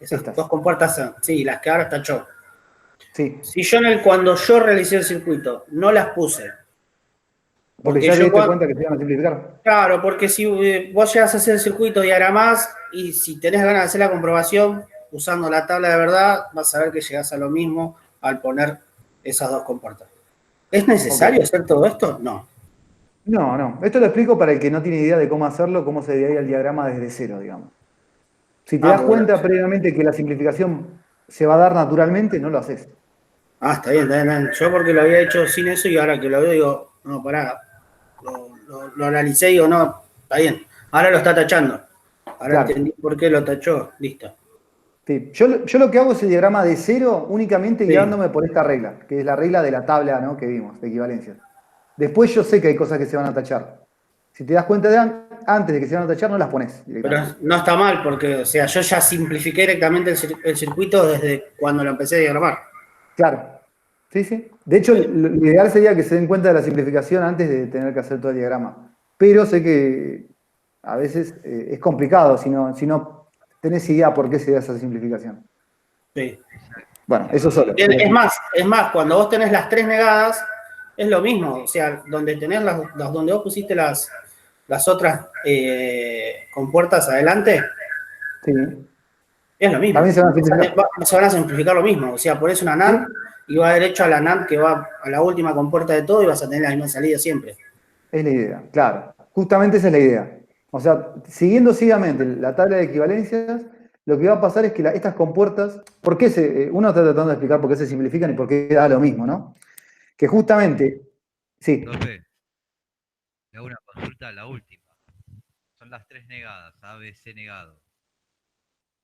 Esas Estas. dos compuertas, sí, las que ahora tachó. Sí. Si yo cuando yo realicé el circuito no las puse. Porque ya te diste cuenta que te iban a simplificar. Claro, porque si vos llegas a hacer el circuito diagramás y si tenés ganas de hacer la comprobación usando la tabla de verdad, vas a ver que llegás a lo mismo al poner esas dos compuertas. ¿Es necesario hacer todo esto? No. No. Esto lo explico para el que no tiene idea de cómo hacerlo, cómo se diría el diagrama desde cero, digamos. Si te das cuenta previamente que la simplificación se va a dar naturalmente, no lo haces. Está bien, está bien. Yo porque lo había hecho sin eso y ahora que lo veo digo, no, pará, lo analicé y digo, no, está bien. Ahora lo está tachando. Ahora Claro. entendí por qué lo tachó. Listo. Sí. Yo lo que hago es el diagrama de cero únicamente Sí. guiándome por esta regla, que es la regla de la tabla, ¿no?, que vimos, de equivalencias. Después yo sé que hay cosas que se van a tachar. Si te das cuenta antes de que se van a tachar, no las pones Pero directamente. no está mal porque, o sea, yo ya simplifiqué directamente el circuito desde cuando lo empecé a diagramar. Claro. Sí. De hecho, lo ideal sería que se den cuenta de la simplificación antes de tener que hacer todo el diagrama. Pero sé que a veces es complicado si no tenés idea por qué se da esa simplificación. Sí. Bueno, eso solo. Es más, cuando vos tenés las tres negadas, es lo mismo. O sea, donde tenés donde vos pusiste las otras compuertas adelante, Sí. es lo mismo. También se van a simplificar. Se van a simplificar lo mismo. O sea, pones una NAND y va derecho a la NAND que va a la última compuerta de todo y vas a tener la misma salida siempre. Es la idea, claro. Justamente esa es la idea. O sea, siguiendo ciegamente la tabla de equivalencias, lo que va a pasar es que estas compuertas, uno está tratando de explicar por qué se simplifican y por qué da lo mismo, ¿no? Que justamente, sí. Profe, le hago una consulta, la última. Son las tres negadas, A, B, C negado.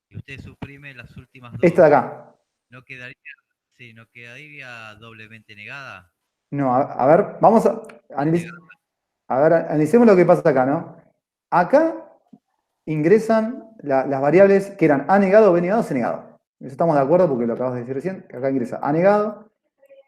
Y usted suprime las últimas dos. Esta de acá. ¿No quedaría doblemente negada? No, a ver, vamos a analicemos lo que pasa acá, ¿no? Acá ingresan las variables que eran A negado, B negado, C negado. Eso estamos de acuerdo porque lo acabas de decir recién, que acá ingresa A negado,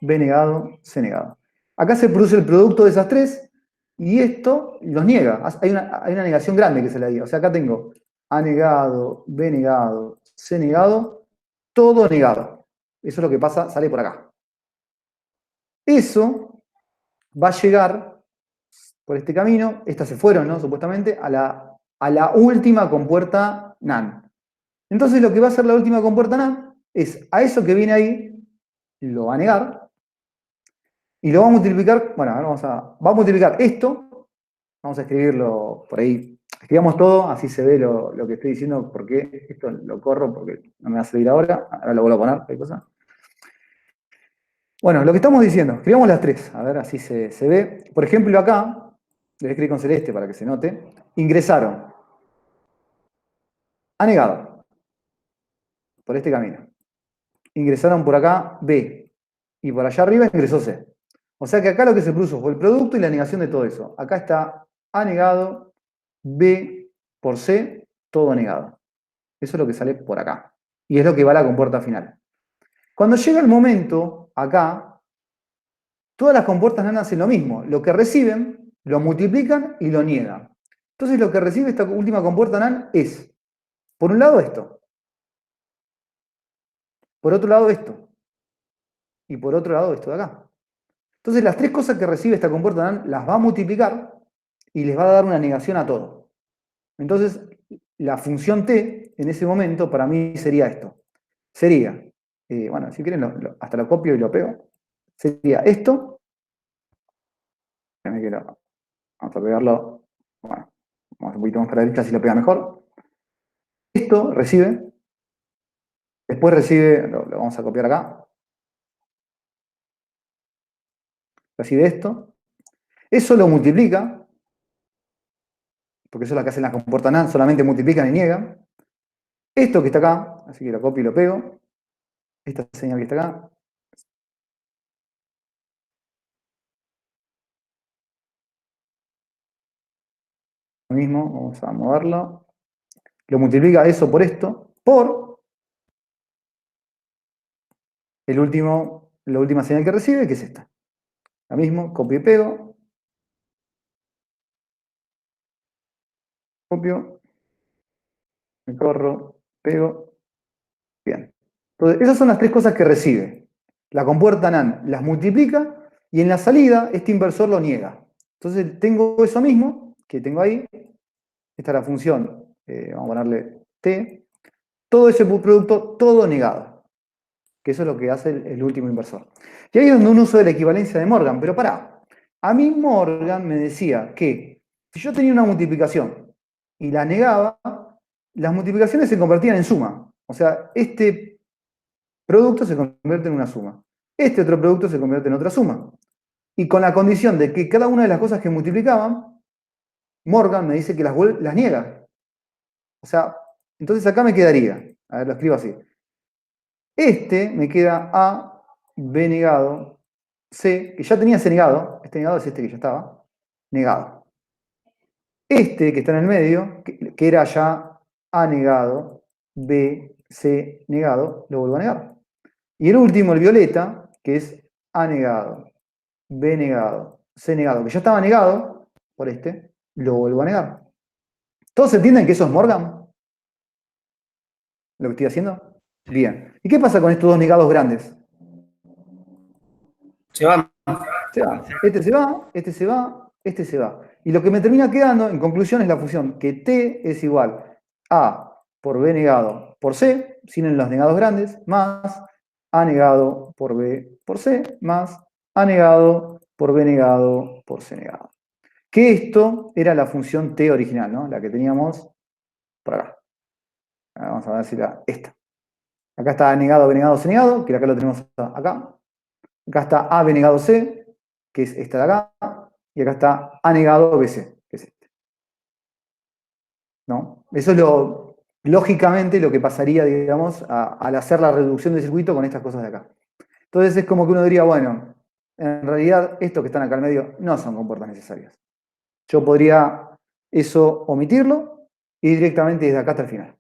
B negado, C negado. Acá se produce el producto de esas tres y esto los niega. Hay una negación grande que se le diga. O sea, acá tengo A negado, B negado, C negado, todo negado. Eso es lo que pasa, sale por acá. Eso va a llegar por este camino, estas se fueron, ¿no?, supuestamente, a la última compuerta NAND. Entonces lo que va a hacer la última compuerta NAND es a eso que viene ahí, lo va a negar, y lo va a multiplicar, bueno, ahora va a multiplicar esto, vamos a escribirlo por ahí, escribamos todo, así se ve lo que estoy diciendo, porque esto lo corro, porque no me va a servir ahora lo vuelvo a poner, qué cosa. Bueno, lo que estamos diciendo, escribamos las tres, a ver, así se ve. Por ejemplo, acá, le voy a escribir con celeste para que se note, ingresaron, ha negado, por este camino. Ingresaron por acá B, y por allá arriba ingresó C. O sea que acá lo que se produjo fue el producto y la negación de todo eso. Acá está A negado, B por C, todo negado. Eso es lo que sale por acá. Y es lo que va a la compuerta final. Cuando llega el momento, acá, todas las compuertas NAND hacen lo mismo. Lo que reciben, lo multiplican y lo niegan. Entonces lo que recibe esta última compuerta NAND es, por un lado esto, por otro lado esto, y por otro lado esto de acá. Entonces las tres cosas que recibe esta compuerta NAND las va a multiplicar y les va a dar una negación a todo. Entonces la función t en ese momento para mí sería esto. Sería, bueno, si quieren hasta lo copio y lo pego. Sería esto. Vamos a pegarlo. Bueno, vamos un poquito más para la derecha si lo pega mejor. Esto recibe. Después recibe, lo vamos a copiar acá. Recibe esto. Eso lo multiplica, porque eso es lo que hacen las compuertas NAND, solamente multiplican y niegan. Esto que está acá, así que lo copio y lo pego. Esta señal que está acá. Lo mismo, vamos a moverlo. Lo multiplica eso por esto, por la última señal que recibe, que es esta. Lo mismo, copio y pego. Copio. Me corro, pego. Bien. Entonces, esas son las tres cosas que recibe. La compuerta NAND las multiplica y en la salida este inversor lo niega. Entonces tengo eso mismo que tengo ahí. Esta es la función, vamos a ponerle T. Todo ese producto, todo negado. Que eso es lo que hace el último inversor. Y ahí es donde uno usa de la equivalencia de Morgan. Pero pará, a mí Morgan me decía que si yo tenía una multiplicación y la negaba, las multiplicaciones se convertían en suma. O sea, este producto se convierte en una suma. Este otro producto se convierte en otra suma. Y con la condición de que cada una de las cosas que multiplicaban, Morgan me dice que las niega. O sea, entonces acá me quedaría, a ver, lo escribo así. Este me queda A, B negado, C, que ya tenía C negado, este negado es este que ya estaba, negado. Este que está en el medio, que era ya A negado, B, C negado, lo vuelvo a negar. Y el último, el violeta, que es A negado, B negado, C negado, que ya estaba negado por este, lo vuelvo a negar. ¿Todos entienden que eso es Morgan? ¿Lo que estoy haciendo? Bien. ¿Y qué pasa con estos dos negados grandes? Se van. Se va. Este se va, este se va, este se va. Y lo que me termina quedando, en conclusión, es la función que t es igual a por b negado por c, sin los negados grandes, más a negado por b por c, más a negado por b negado por c negado. Que esto era la función t original, ¿no? La que teníamos por acá. Ahora vamos a ver si era esta. Acá está a negado, b negado, c negado, que acá lo tenemos acá. Acá está a b negado c, que es esta de acá, y acá está A negado BC, que es este. ¿No? Eso es lógicamente lo que pasaría, digamos, al hacer la reducción del circuito con estas cosas de acá. Entonces es como que uno diría, bueno, en realidad estos que están acá al medio no son compuertas necesarias. Yo podría eso omitirlo y directamente desde acá hasta el final.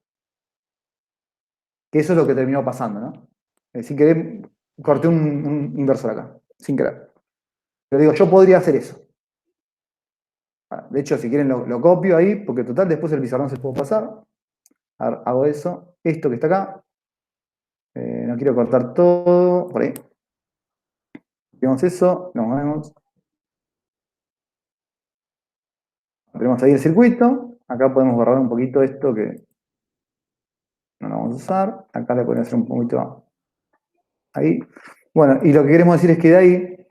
Que eso es lo que terminó pasando, ¿no? Sin querer, corté un inversor acá, sin querer. Pero digo, yo podría hacer eso. De hecho, si quieren lo copio ahí, porque total después el pizarrón se puede pasar. Hago eso. Esto que está acá. No quiero cortar todo. Por ahí. Hacemos eso. Nos movemos. Tenemos ahí el circuito. Acá podemos borrar un poquito esto que no lo vamos a usar. Acá le podemos hacer un poquito ahí. Bueno, y lo que queremos decir es que de ahí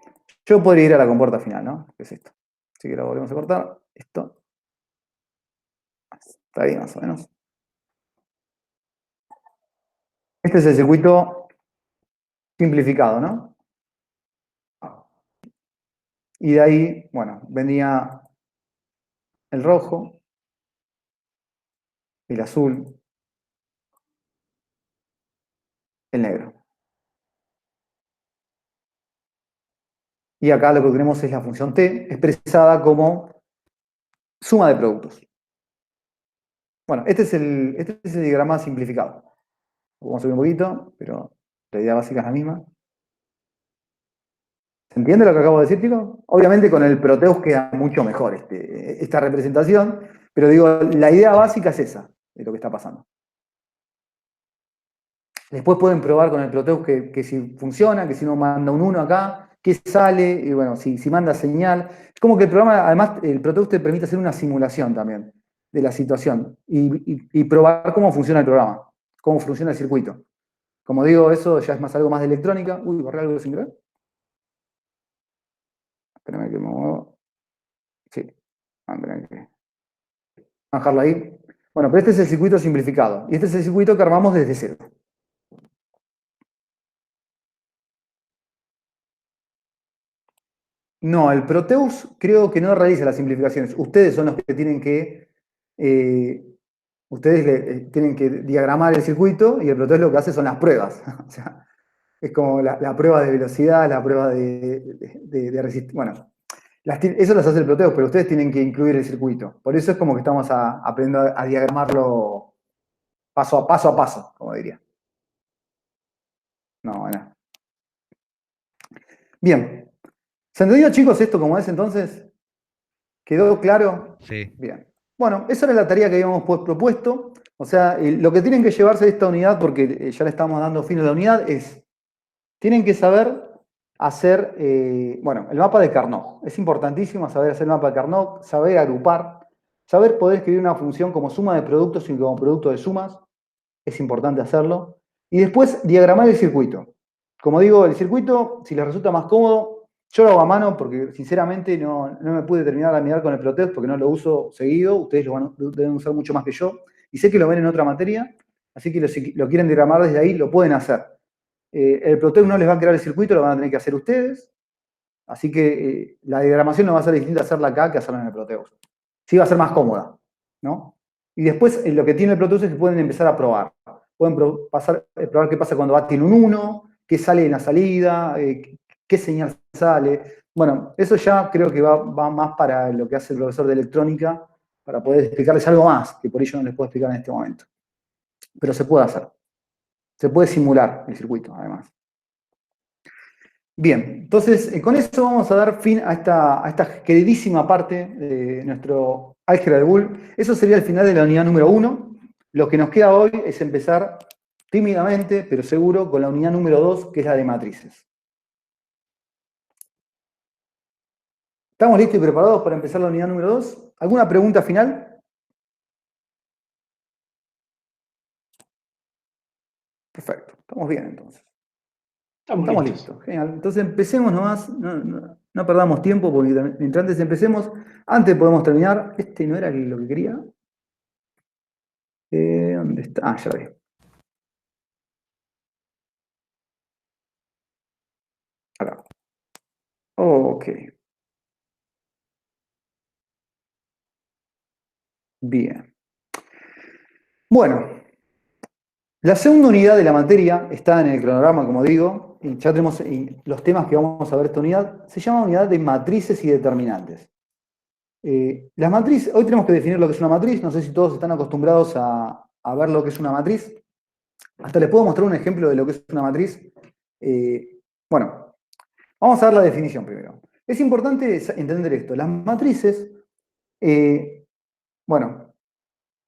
yo podría ir a la compuerta final, ¿no? Que es esto. Así que lo volvemos a cortar. Esto. Está ahí más o menos. Este es el circuito simplificado, ¿no? Y de ahí, bueno, venía el rojo, el azul, el negro. Y acá lo que tenemos es la función t expresada como suma de productos. Bueno, este es el diagrama simplificado. Vamos a subir un poquito, pero la idea básica es la misma. ¿Se entiende lo que acabo de decir, chicos? Obviamente con el Proteus queda mucho mejor esta representación, pero digo, la idea básica es esa, de lo que está pasando. Después pueden probar con el Proteus que si funciona, que si uno manda un 1 acá, qué sale, y bueno, si manda señal. Es como que el programa, además, el Proteus te permite hacer una simulación también de la situación y probar cómo funciona el programa, cómo funciona el circuito. Como digo, eso ya es más algo más de electrónica. Uy, borré algo sin querer. Espérame que me muevo. Sí. Espérame que... bajarlo ahí. Bueno, pero este es el circuito simplificado. Y este es el circuito que armamos desde cero. No, el Proteus creo que no realiza las simplificaciones. Ustedes son los que tienen que... tienen que diagramar el circuito y el Proteus lo que hace son las pruebas. O sea, es como la prueba de velocidad, la prueba de resistencia. Bueno, eso las hace el Proteus, pero ustedes tienen que incluir el circuito. Por eso es como que estamos aprendiendo a diagramarlo paso a paso, como diría. No, bueno. Bien. ¿Se entendió, chicos, esto como es entonces? ¿Quedó claro? Sí. Bien. Bueno, esa era la tarea que habíamos propuesto. O sea, lo que tienen que llevarse de esta unidad, porque ya le estamos dando fin a la unidad, es, tienen que saber hacer, bueno, el mapa de Carnot. Es importantísimo saber hacer el mapa de Carnot, saber agrupar, saber poder escribir una función como suma de productos y como producto de sumas. Es importante hacerlo. Y después, diagramar el circuito. Como digo, el circuito, si les resulta más cómodo, yo lo hago a mano porque sinceramente no me pude terminar de mirar con el Proteus porque no lo uso seguido. Ustedes lo deben usar mucho más que yo. Y sé que lo ven en otra materia, así que si lo quieren diagramar desde ahí, lo pueden hacer. El Proteus no les va a crear el circuito, lo van a tener que hacer ustedes. Así que la diagramación no va a ser distinta hacerla acá que hacerla en el Proteus. Sí va a ser más cómoda, ¿no? Y después lo que tiene el Proteus es que pueden empezar a probar. Pueden probar qué pasa cuando tiene un 1, qué sale en la salida, qué señal sale. Bueno, eso ya creo que va más para lo que hace el profesor de electrónica, para poder explicarles algo más, que por ello no les puedo explicar en este momento. Pero se puede hacer. Se puede simular el circuito, además. Bien, entonces con eso vamos a dar fin a esta queridísima parte de nuestro álgebra de Boole. Eso sería el final de la unidad número 1. Lo que nos queda hoy es empezar tímidamente, pero seguro, con la unidad número 2, que es la de matrices. ¿Estamos listos y preparados para empezar la unidad número 2? ¿Alguna pregunta final? Perfecto, estamos bien entonces. Estamos listos, genial. Entonces empecemos nomás, no perdamos tiempo, porque mientras antes empecemos, antes podemos terminar. Este no era lo que quería. ¿Dónde está? Ah, ya ve. Acá. Ok. Bien. Bueno, la segunda unidad de la materia está en el cronograma, como digo, y ya tenemos los temas que vamos a ver esta unidad. Se llama unidad de matrices y determinantes. Las matrices, hoy tenemos que definir lo que es una matriz. No sé si todos están acostumbrados a ver lo que es una matriz. Hasta les puedo mostrar un ejemplo de lo que es una matriz. Bueno, vamos a ver la definición primero. Es importante entender esto. Las matrices, bueno,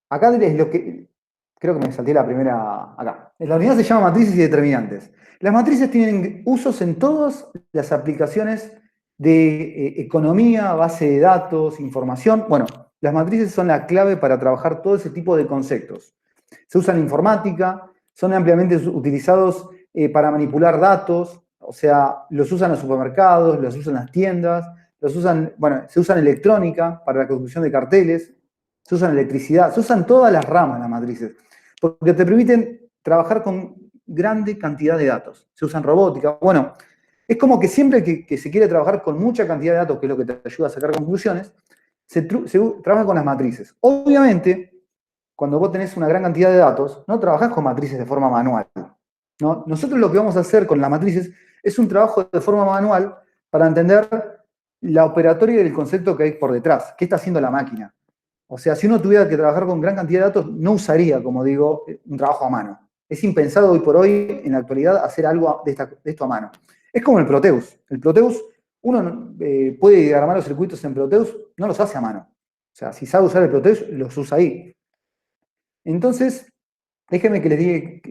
acá es lo que... Creo que me salté la primera acá. La unidad se llama matrices y determinantes. Las matrices tienen usos en todas las aplicaciones de economía, base de datos, información. Bueno, las matrices son la clave para trabajar todo ese tipo de conceptos. Se usan en informática, son ampliamente utilizados para manipular datos, o sea, los usan en los supermercados, los usan en las tiendas, los usan, bueno, se usan en electrónica para la construcción de carteles, se usan en electricidad, se usan todas las ramas las matrices, porque te permiten trabajar con grande cantidad de datos. Se usan robótica, bueno, es como que siempre que se quiere trabajar con mucha cantidad de datos, que es lo que te ayuda a sacar conclusiones, se trabaja con las matrices. Obviamente, cuando vos tenés una gran cantidad de datos, no trabajás con matrices de forma manual, ¿no? Nosotros lo que vamos a hacer con las matrices es un trabajo de forma manual para entender la operatoria del concepto que hay por detrás. ¿Qué está haciendo la máquina? O sea, si uno tuviera que trabajar con gran cantidad de datos, no usaría, como digo, un trabajo a mano. Es impensado hoy por hoy, en la actualidad, hacer algo de esto a mano. Es como el Proteus. El Proteus, uno puede diagramar los circuitos en Proteus, no los hace a mano. O sea, si sabe usar el Proteus, los usa ahí. Entonces, déjenme que les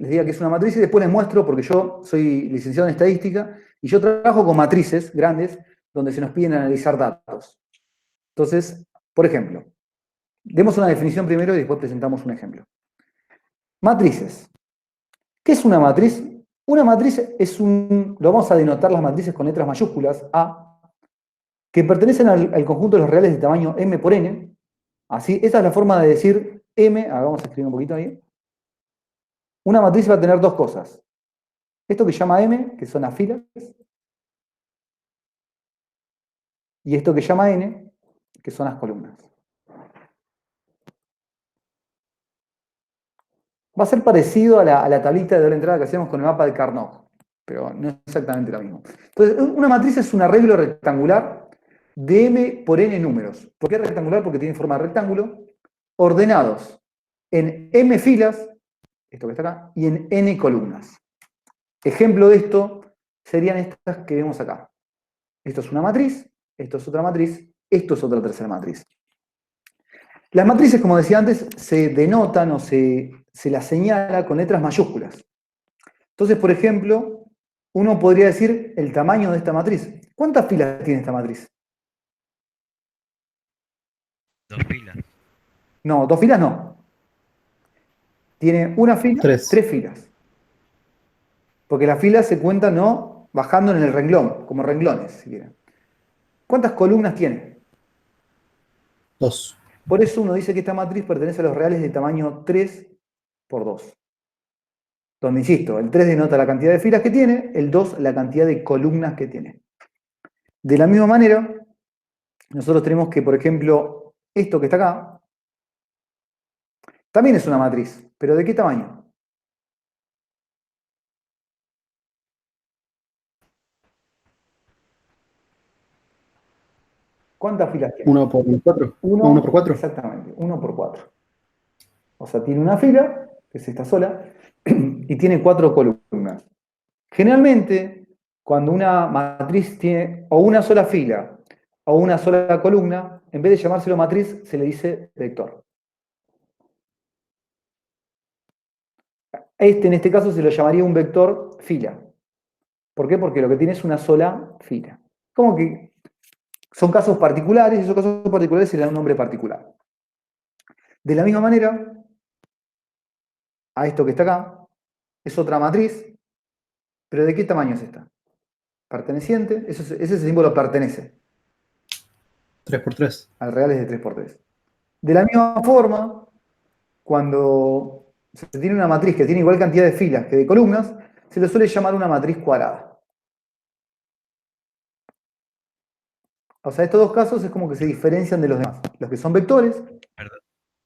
diga que es una matriz y después les muestro, porque yo soy licenciado en estadística y yo trabajo con matrices grandes donde se nos piden analizar datos. Entonces, por ejemplo, demos una definición primero y después presentamos un ejemplo. Matrices. ¿Qué es una matriz? Una matriz es lo vamos a denotar las matrices con letras mayúsculas, A, que pertenecen al conjunto de los reales de tamaño M por N. Así, esa es la forma de decir M, vamos a escribir un poquito ahí. Una matriz va a tener dos cosas. Esto que se llama M, que son las filas, y esto que se llama N, que son las columnas. Va a ser parecido a la tablita de doble entrada que hacíamos con el mapa de Carnot, pero no es exactamente lo mismo. Entonces, una matriz es un arreglo rectangular de M por N números. ¿Por qué rectangular? Porque tiene forma de rectángulo, ordenados en M filas, esto que está acá, y en N columnas. Ejemplo de esto serían estas que vemos acá. Esto es una matriz, esto es otra matriz, esto es otra tercera matriz. Las matrices, como decía antes, se denotan o se las señala con letras mayúsculas. Entonces, por ejemplo, uno podría decir el tamaño de esta matriz. ¿Cuántas filas tiene esta matriz? 2 filas. No, 2 filas no. Tiene una fila, 3 filas. Porque las filas se cuentan no bajando en el renglón, como renglones, si quieren. ¿Cuántas columnas tiene? 2. Por eso uno dice que esta matriz pertenece a los reales de tamaño 3 por 2. Donde, insisto, el 3 denota la cantidad de filas que tiene, el 2 la cantidad de columnas que tiene. De la misma manera, nosotros tenemos que, por ejemplo, esto que está acá, también es una matriz, pero ¿de qué tamaño? ¿Cuántas filas tiene? 1 por 4. 1 1 por 4. Exactamente, 1 por 4. O sea, tiene una fila, que es esta sola, y tiene 4 columnas. Generalmente, cuando una matriz tiene o una sola fila o una sola columna, en vez de llamárselo matriz, se le dice vector. En este caso, se lo llamaría un vector fila. ¿Por qué? Porque lo que tiene es una sola fila. Como que son casos particulares, y esos casos particulares se le dan un nombre particular. De la misma manera, a esto que está acá, es otra matriz, pero ¿de qué tamaño es esta? Perteneciente, ese símbolo pertenece. 3 por 3. Al real es de 3 por 3. De la misma forma, cuando se tiene una matriz que tiene igual cantidad de filas que de columnas, se le suele llamar una matriz cuadrada. O sea, estos dos casos es como que se diferencian de los demás. Los que son vectores. Perdón.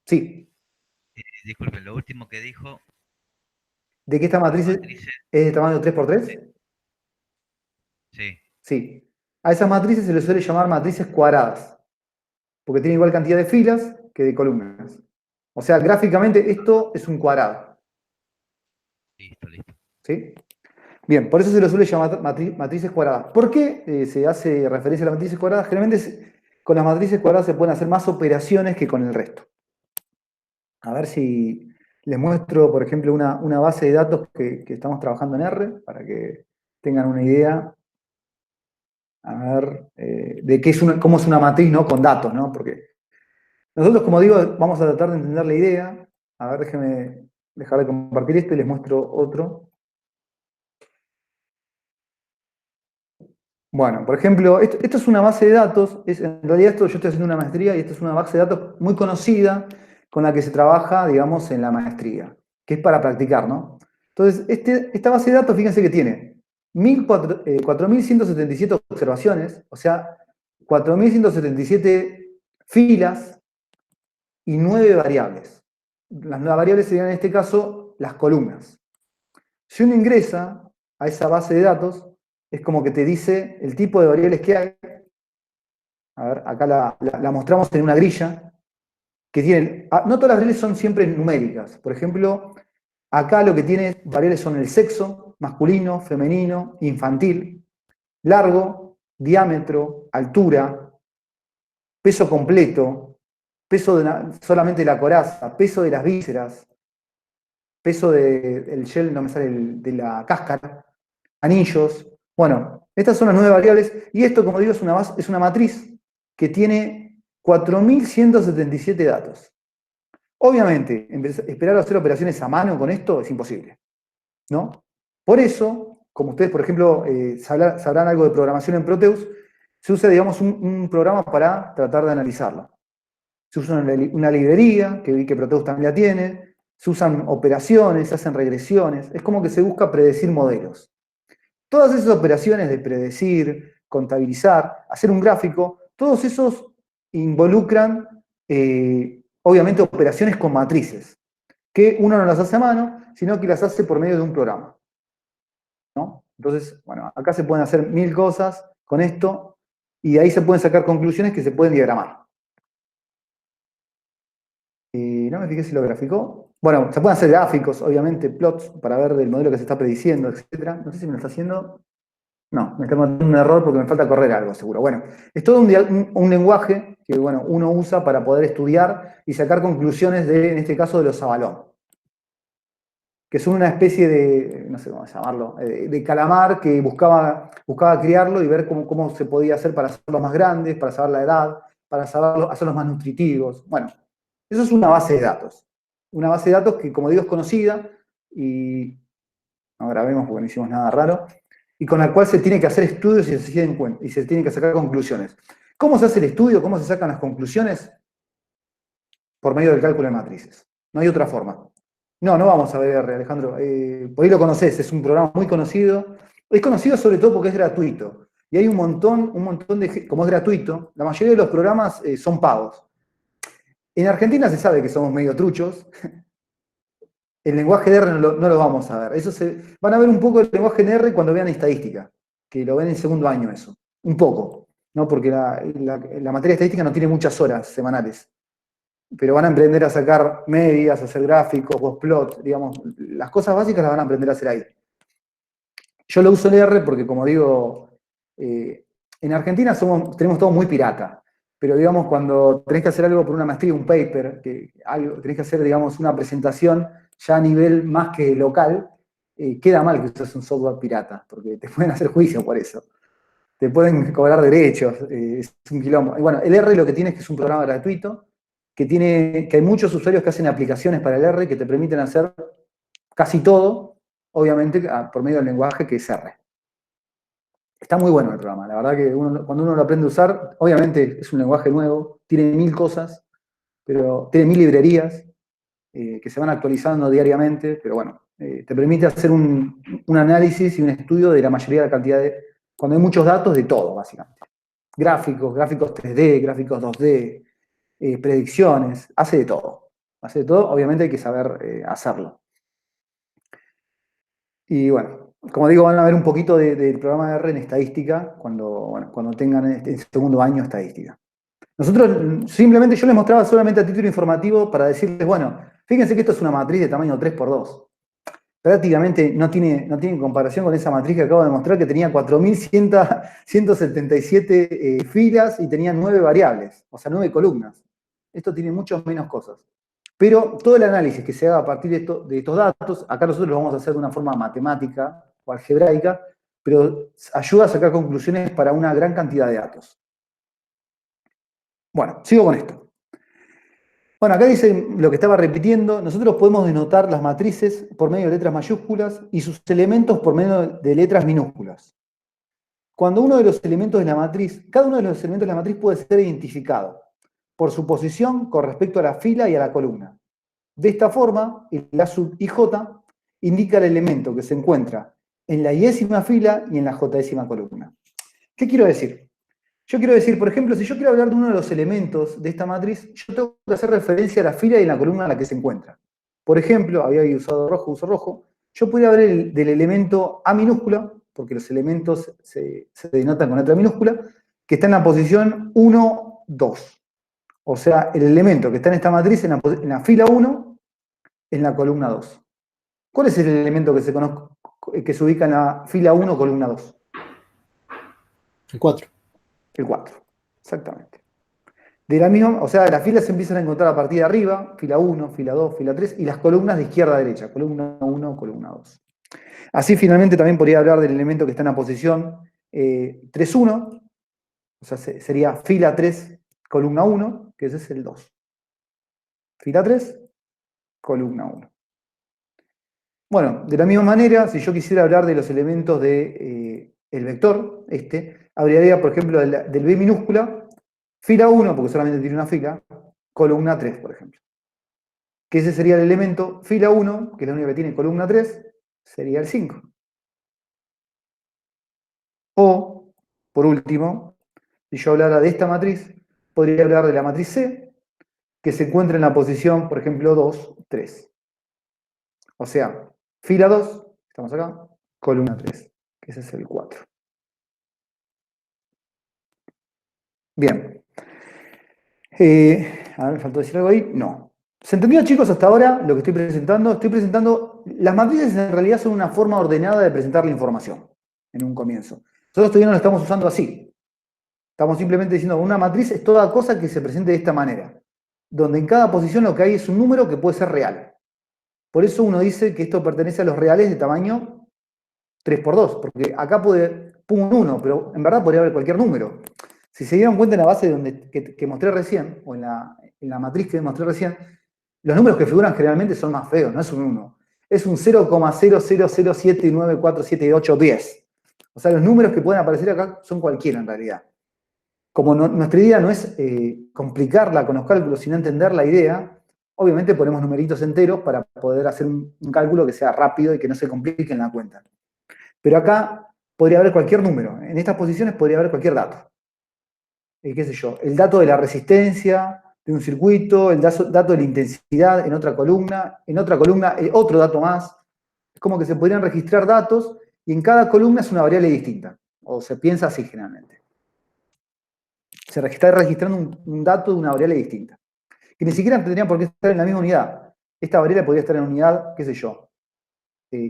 Sí. Disculpen, lo último que dijo. ¿De que esta matriz es de tamaño 3 por 3? Sí. Sí. A esas matrices se les suele llamar matrices cuadradas, porque tienen igual cantidad de filas que de columnas. O sea, gráficamente esto es un cuadrado. Listo. ¿Sí? Bien, por eso se lo suele llamar matrices cuadradas. ¿Por qué se hace referencia a las matrices cuadradas? Generalmente con las matrices cuadradas se pueden hacer más operaciones que con el resto. A ver si les muestro, por ejemplo, una base de datos que estamos trabajando en R, para que tengan una idea. A ver, de qué es cómo es una matriz, ¿no? Con datos, ¿no? Porque nosotros, como digo, vamos a tratar de entender la idea. A ver, déjenme dejar de compartir esto y les muestro otro. Bueno, por ejemplo, esto es una base de datos, en realidad yo estoy haciendo una maestría y esto es una base de datos muy conocida con la que se trabaja, digamos, en la maestría, que es para practicar, ¿no? Entonces, esta base de datos, fíjense que tiene 4.177 observaciones, o sea, 4.177 filas y 9 variables. Las 9 variables serían en este caso las columnas. Si uno ingresa a esa base de datos, es como que te dice el tipo de variables que hay. A ver, acá la mostramos en una grilla, que tienen, no todas las variables son siempre numéricas. Por ejemplo, acá lo que tiene variables son el sexo, masculino, femenino, infantil, largo, diámetro, altura, peso completo, peso solamente de la coraza, peso de las vísceras, peso del gel, no me sale, de la cáscara, anillos. Bueno, estas son las 9 variables, y esto, como digo, es una matriz que tiene 4.177 datos. Obviamente, esperar a hacer operaciones a mano con esto es imposible, ¿no? Por eso, como ustedes, por ejemplo, sabrán algo de programación en Proteus, se usa, digamos, un programa para tratar de analizarlo. Se usa una librería, que vi que Proteus también la tiene, se usan operaciones, se hacen regresiones, es como que se busca predecir modelos. Todas esas operaciones de predecir, contabilizar, hacer un gráfico, todos esos involucran, obviamente, operaciones con matrices, que uno no las hace a mano, sino que las hace por medio de un programa, ¿no? Entonces, bueno, acá se pueden hacer 1000 cosas con esto, y de ahí se pueden sacar conclusiones que se pueden diagramar. No me fijé si lo graficó. Bueno, se pueden hacer gráficos, obviamente, plots, para ver del modelo que se está prediciendo, etc. No sé si me lo está haciendo. No, me está mandando un error porque me falta correr algo, seguro. Bueno, es todo un lenguaje que, bueno, uno usa para poder estudiar y sacar conclusiones de, en este caso, de los Sabalón, que son una especie de, no sé cómo llamarlo, de calamar que buscaba criarlo y ver cómo se podía hacer para hacerlos más grandes, para saber la edad, para hacerlos más nutritivos. Bueno, eso es una base de datos. Una base de datos que, como digo, es conocida y no grabemos porque no hicimos nada raro, y con la cual se tiene que hacer estudios y se tienen que sacar conclusiones. ¿Cómo se hace el estudio? ¿Cómo se sacan las conclusiones? Por medio del cálculo de matrices. No hay otra forma. No vamos a ver, Alejandro. Por ahí lo conocés, es un programa muy conocido. Es conocido sobre todo porque es gratuito. Y hay un montón de... Como es gratuito, la mayoría de los programas son pagos. En Argentina se sabe que somos medio truchos. El lenguaje de R no lo vamos a ver. Van a ver un poco el lenguaje de R cuando vean estadística, que lo ven en segundo año eso. Un poco, ¿no? Porque la materia de estadística no tiene muchas horas semanales. Pero van a aprender a sacar medias, a hacer gráficos, boxplot, digamos, las cosas básicas las van a aprender a hacer ahí. Yo lo uso el R porque, como digo, en Argentina tenemos todo muy pirata. Pero, digamos, cuando tenés que hacer algo por una maestría, un paper, tenés que hacer, digamos, una presentación ya a nivel más que local, queda mal que uses un software pirata, porque te pueden hacer juicio por eso. Te pueden cobrar derechos, es un quilombo. Y bueno, el R lo que tiene es que es un programa gratuito, que hay muchos usuarios que hacen aplicaciones para el R que te permiten hacer casi todo, obviamente, por medio del lenguaje que es R. Está muy bueno el programa, la verdad que cuando uno lo aprende a usar, obviamente es un lenguaje nuevo, tiene 1000 cosas, pero tiene 1000 librerías que se van actualizando diariamente, pero bueno, te permite hacer un análisis y un estudio de la mayoría de la cantidad cuando hay muchos datos, de todo, básicamente. Gráficos 3D, gráficos 2D, predicciones, hace de todo. Hace de todo, obviamente hay que saber hacerlo. Y bueno, como digo, van a ver un poquito del programa de R en estadística cuando tengan el segundo año estadística. Nosotros, simplemente, yo les mostraba solamente a título informativo para decirles, bueno, fíjense que esto es una matriz de tamaño 3×2. Prácticamente no tiene comparación con esa matriz que acabo de mostrar, que tenía 4.177 filas y tenía 9 variables, o sea, 9 columnas. Esto tiene muchas menos cosas. Pero todo el análisis que se haga a partir de estos datos, acá nosotros lo vamos a hacer de una forma matemática o algebraica, pero ayuda a sacar conclusiones para una gran cantidad de datos. Bueno, sigo con esto. Bueno, acá dice lo que estaba repitiendo. Nosotros podemos denotar las matrices por medio de letras mayúsculas y sus elementos por medio de letras minúsculas. Cuando uno de los elementos de la matriz, cada uno de los elementos de la matriz puede ser identificado por su posición con respecto a la fila y a la columna. De esta forma, el A sub ij indica el elemento que se encuentra en la iésima fila y en la jésima columna. ¿Qué quiero decir? Yo quiero decir, por ejemplo, si yo quiero hablar de uno de los elementos de esta matriz, yo tengo que hacer referencia a la fila y a la columna en la que se encuentra. Por ejemplo, había usado rojo, uso rojo. Yo podría hablar del elemento A minúscula, porque los elementos se denotan con letra minúscula, que está en la posición 1, 2. O sea, el elemento que está en esta matriz en la fila 1, en la columna 2. ¿Cuál es el elemento que se ubica en la fila 1, columna 2? El 4. El 4, exactamente. De la misma, o sea, las filas se empiezan a encontrar a partir de arriba, fila 1, fila 2, fila 3, y las columnas de izquierda a derecha, columna 1, columna 2. Así finalmente también podría hablar del elemento que está en la posición 3, 1, o sea, sería fila 3, columna 1, que ese es el 2. Fila 3, columna 1. Bueno, de la misma manera, si yo quisiera hablar de los elementos del vector, hablaría, por ejemplo, del B minúscula, fila 1, porque solamente tiene una fila, columna 3, por ejemplo. Que ese sería el elemento fila 1, que es la única que tiene columna 3, sería el 5. O, por último, si yo hablara de esta matriz, podría hablar de la matriz C, que se encuentra en la posición, por ejemplo, 2, 3. O sea, fila 2, estamos acá, columna 3, que ese es el 4. Bien. A ver, ¿me faltó decir algo ahí? No. ¿Se entendió, chicos, hasta ahora lo que estoy presentando? Estoy presentando, las matrices en realidad son una forma ordenada de presentar la información en un comienzo. Nosotros todavía no lo estamos usando así. Estamos simplemente diciendo que una matriz es toda cosa que se presente de esta manera, donde en cada posición lo que hay es un número que puede ser real. Por eso uno dice que esto pertenece a los reales de tamaño 3×2, porque acá pongo un 1, pero en verdad podría haber cualquier número. Si se dieron cuenta en la base que mostré recién, o en la matriz que mostré recién, los números que figuran generalmente son más feos, no es un 1. Es un 0,00079477810. O sea, los números que pueden aparecer acá son cualquiera en realidad. Como nuestra idea no es complicarla con los cálculos, sino entender la idea, obviamente ponemos numeritos enteros para poder hacer un cálculo que sea rápido y que no se complique en la cuenta. Pero acá podría haber cualquier número. En estas posiciones podría haber cualquier dato. Qué sé yo, el dato de la resistencia de un circuito, el dato de la intensidad en otra columna otro dato más. Es como que se podrían registrar datos y en cada columna es una variable distinta. O se piensa así generalmente. Se está registrando un dato de una variable distinta. Que ni siquiera tendrían por qué estar en la misma unidad. Esta variable podría estar en unidad, qué sé yo,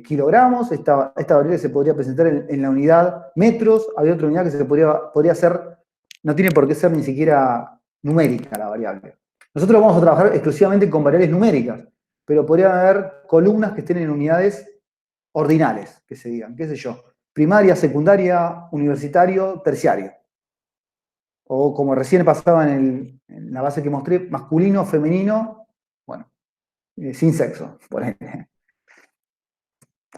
kilogramos, esta variable se podría presentar en la unidad metros, había otra unidad que se podría hacer, no tiene por qué ser ni siquiera numérica la variable. Nosotros vamos a trabajar exclusivamente con variables numéricas, pero podría haber columnas que estén en unidades ordinales, que se digan, qué sé yo, primaria, secundaria, universitario, terciario. O como recién pasaba en la base que mostré, masculino, femenino, bueno, sin sexo, por ejemplo.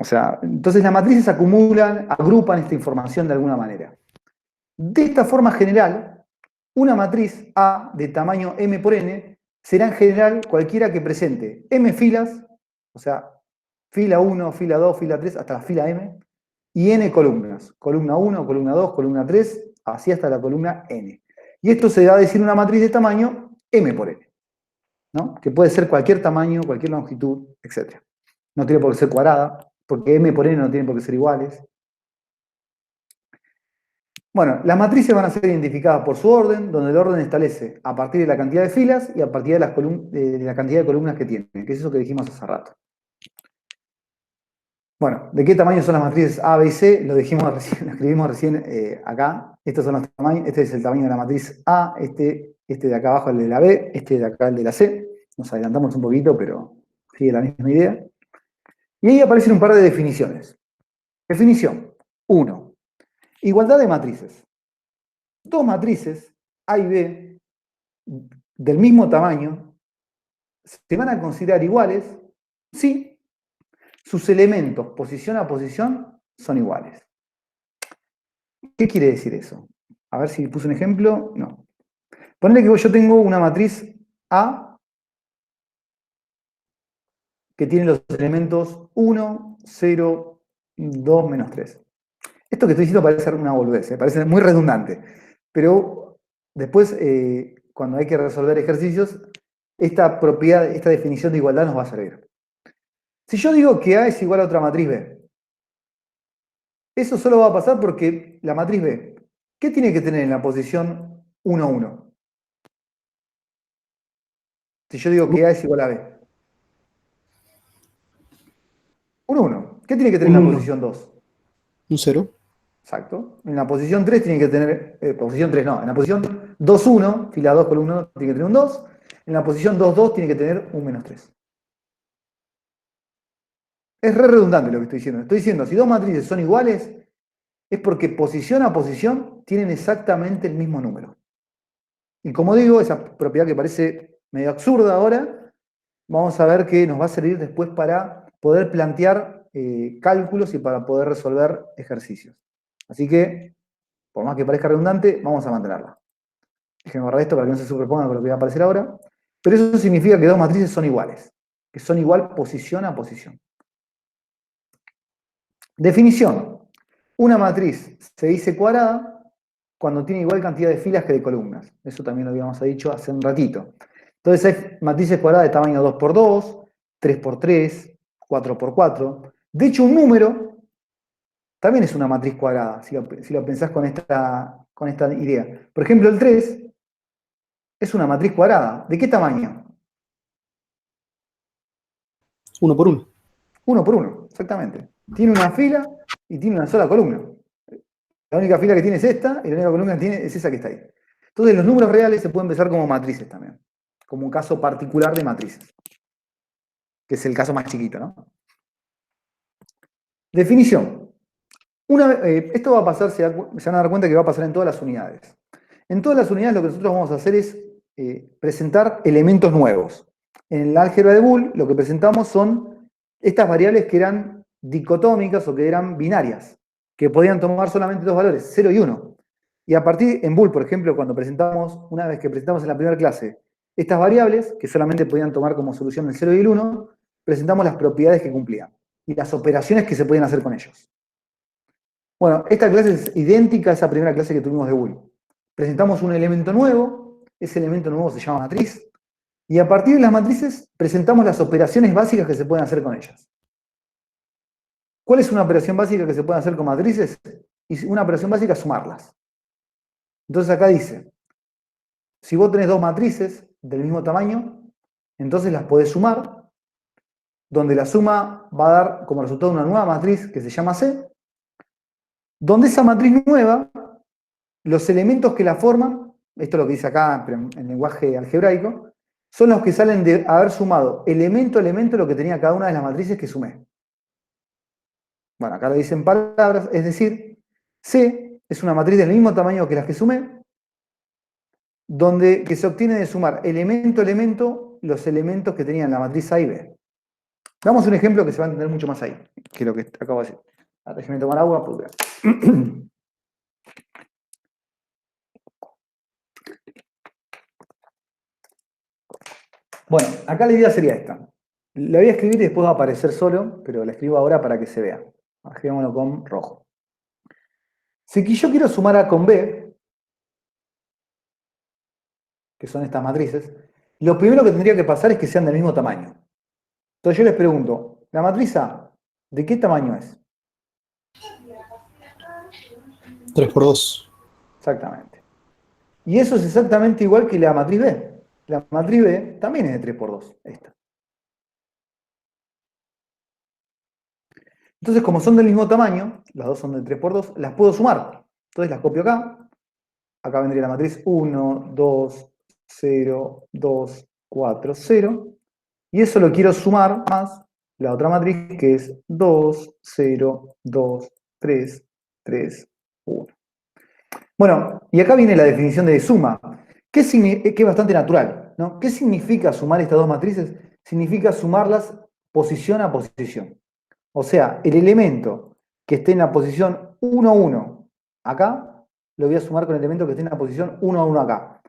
O sea, entonces las matrices acumulan, agrupan esta información de alguna manera. De esta forma general, una matriz A de tamaño m por n será en general cualquiera que presente m filas, o sea, fila 1, fila 2, fila 3, hasta la fila m, y n columnas. Columna 1, columna 2, columna 3, así hasta la columna n. Y esto se va a decir una matriz de tamaño m por n, ¿no? Que puede ser cualquier tamaño, cualquier longitud, etc. No tiene por qué ser cuadrada, porque m por n no tienen por qué ser iguales. Bueno, las matrices van a ser identificadas por su orden, donde el orden establece a partir de la cantidad de filas y a partir de la cantidad de columnas que tienen, que es eso que dijimos hace rato. Bueno, ¿de qué tamaño son las matrices A, B y C? Lo escribimos recién acá. Estos son los tamaños. Este es el tamaño de la matriz A, este de acá abajo el de la B, este de acá el de la C. Nos adelantamos un poquito, pero sigue la misma idea. Y ahí aparecen un par de definiciones. Definición 1. Igualdad de matrices. Dos matrices, A y B, del mismo tamaño, ¿se van a considerar iguales? Sí. Sus elementos, posición a posición, son iguales. ¿Qué quiere decir eso? A ver si puse un ejemplo. No. Ponle que yo tengo una matriz A que tiene los elementos 1, 0, 2, menos 3. Esto que estoy diciendo parece una boludez, parece muy redundante. Pero después, cuando hay que resolver ejercicios, esta propiedad, esta definición de igualdad nos va a servir. Si yo digo que A es igual a otra matriz B, eso solo va a pasar porque la matriz B, ¿qué tiene que tener en la posición 1, 1? Si yo digo que A es igual a B. 1, 1. ¿Qué tiene que tener en la posición 2? Un 0. Exacto. En la posición 3 tiene que tener, posición 3 no, en la posición 2, 1, fila 2, columna 1, tiene que tener un 2. En la posición 2, 2 tiene que tener un menos 3. Es re redundante lo que estoy diciendo. Estoy diciendo, si dos matrices son iguales, es porque posición a posición tienen exactamente el mismo número. Y como digo, esa propiedad que parece medio absurda ahora, vamos a ver que nos va a servir después para poder plantear cálculos y para poder resolver ejercicios. Así que, por más que parezca redundante, vamos a mantenerla. Déjenme borrar esto para que no se superponga con lo que va a aparecer ahora. Pero eso significa que dos matrices son iguales, que son igual posición a posición. Definición. Una matriz se dice cuadrada cuando tiene igual cantidad de filas que de columnas. Eso también lo habíamos dicho hace un ratito. Entonces hay matrices cuadradas de tamaño 2×2, 3×3, 4×4. De hecho, un número también es una matriz cuadrada, si lo pensás con esta idea. Por ejemplo, el 3 es una matriz cuadrada. ¿De qué tamaño? 1 por 1. 1 por 1, exactamente. Tiene una fila y tiene una sola columna. La única fila que tiene es esta y la única columna que tiene es esa que está ahí. Entonces los números reales se pueden pensar como matrices también, como un caso particular de matrices, que es el caso más chiquito, ¿no? Definición. Esto va a pasar, se van a dar cuenta que va a pasar en todas las unidades. En todas las unidades lo que nosotros vamos a hacer es presentar elementos nuevos. En el álgebra de Boole lo que presentamos son estas variables que eran dicotómicas o que eran binarias, que podían tomar solamente dos valores, 0 y 1. Y a partir, en Boole, por ejemplo, una vez que presentamos en la primera clase estas variables, que solamente podían tomar como solución el 0 y el 1, presentamos las propiedades que cumplían y las operaciones que se podían hacer con ellos. Bueno, esta clase es idéntica a esa primera clase que tuvimos de Boole. Presentamos un elemento nuevo, ese elemento nuevo se llama matriz, y a partir de las matrices presentamos las operaciones básicas que se pueden hacer con ellas. ¿Cuál es una operación básica que se puede hacer con matrices? Y una operación básica es sumarlas. Entonces acá dice, si vos tenés dos matrices del mismo tamaño, entonces las podés sumar, donde la suma va a dar como resultado una nueva matriz que se llama C, donde esa matriz nueva, los elementos que la forman, esto es lo que dice acá en lenguaje algebraico, son los que salen de haber sumado elemento a elemento lo que tenía cada una de las matrices que sumé. Bueno, acá lo dicen palabras, es decir, C es una matriz del mismo tamaño que las que sumé, que se obtiene de sumar elemento a elemento los elementos que tenían la matriz A y B. Damos un ejemplo que se va a entender mucho más ahí, que lo que acabo de decir. Ahora déjenme tomar agua porque... Bueno, acá la idea sería esta. La voy a escribir y después va a aparecer solo, pero la escribo ahora para que se vea. Escribámoslo con rojo. Si yo quiero sumar A con B, que son estas matrices, lo primero que tendría que pasar es que sean del mismo tamaño. Entonces yo les pregunto, ¿la matriz A de qué tamaño es? 3×2. Exactamente. Y eso es exactamente igual que la matriz B. La matriz B también es de 3×2, esta. Entonces, como son del mismo tamaño, las dos son de 3×2, las puedo sumar. Entonces las copio acá. Acá vendría la matriz 1, 2, 0, 2, 4, 0. Y eso lo quiero sumar más la otra matriz que es 2, 0, 2, 3, 3, 1. Bueno, y acá viene la definición de suma, que es bastante natural. ¿no? ¿Qué significa sumar estas dos matrices? Significa sumarlas posición a posición. O sea, el elemento que esté en la posición 1, 1 acá, lo voy a sumar con el elemento que esté en la posición 1, 1 acá.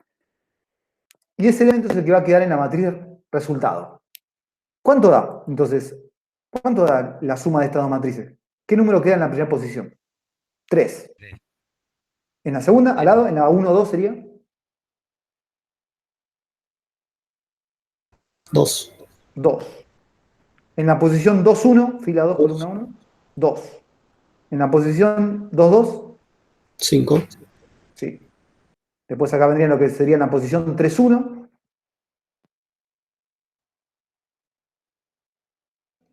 Y ese elemento es el que va a quedar en la matriz resultado. ¿Cuánto da? Entonces, ¿cuánto da la suma de estas dos matrices? ¿Qué número queda en la primera posición? 3. Tres. En la segunda, al lado, en la 1, 2 sería 2. 2. En la posición 2, 1, fila 2, columna 1, 2. En la posición 2, 2, 5. sí. Después acá vendría lo que sería en la posición 3, 1,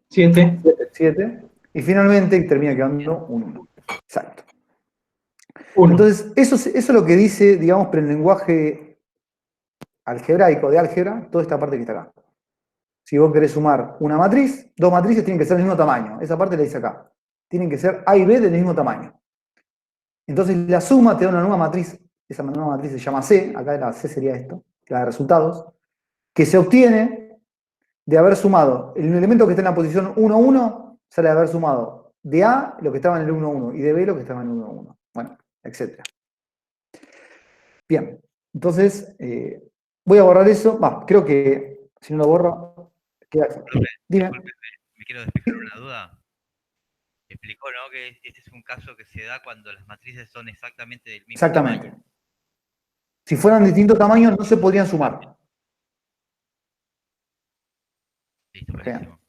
7. 7. Y finalmente termina quedando un 1. Exacto. 1. Entonces, eso es lo que dice, digamos, pero en lenguaje algebraico, de álgebra, toda esta parte que está acá. Si vos querés sumar una matriz, dos matrices tienen que ser del mismo tamaño. Esa parte la dice acá. Tienen que ser A y B del mismo tamaño. Entonces, la suma te da una nueva matriz. Esa nueva matriz se llama C. Acá la C sería esto, la de resultados. Que se obtiene de haber sumado el elemento que está en la posición 1, 1, sale de haber sumado de A lo que estaba en el 1, 1 y de B lo que estaba en el 1, 1. Bueno, etc. Bien, entonces voy a borrar eso. Creo que si no lo borro, queda así. Dime. Disculpe, me quiero despejar una duda. Explicó, ¿no? Que este es un caso que se da cuando las matrices son exactamente del mismo Exactamente. tamaño. Si fueran de distinto tamaño, no se podrían sumar. Listo, Bien. buenísimo.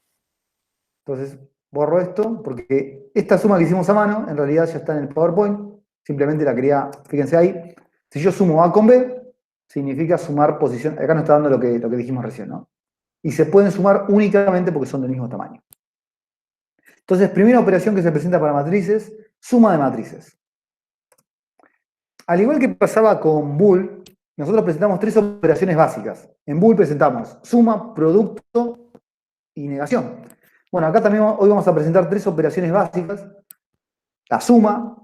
Entonces, borro esto, porque esta suma que hicimos a mano, en realidad ya está en el PowerPoint. Simplemente la quería, fíjense ahí. Si yo sumo A con B, significa sumar posición. Acá nos está dando lo que dijimos recién, ¿no? Y se pueden sumar únicamente porque son del mismo tamaño. Entonces, primera operación que se presenta para matrices, suma de matrices. Al igual que pasaba con bool, nosotros presentamos tres operaciones básicas. En bool presentamos suma, producto y negación. Bueno, acá también hoy vamos a presentar tres operaciones básicas. La suma.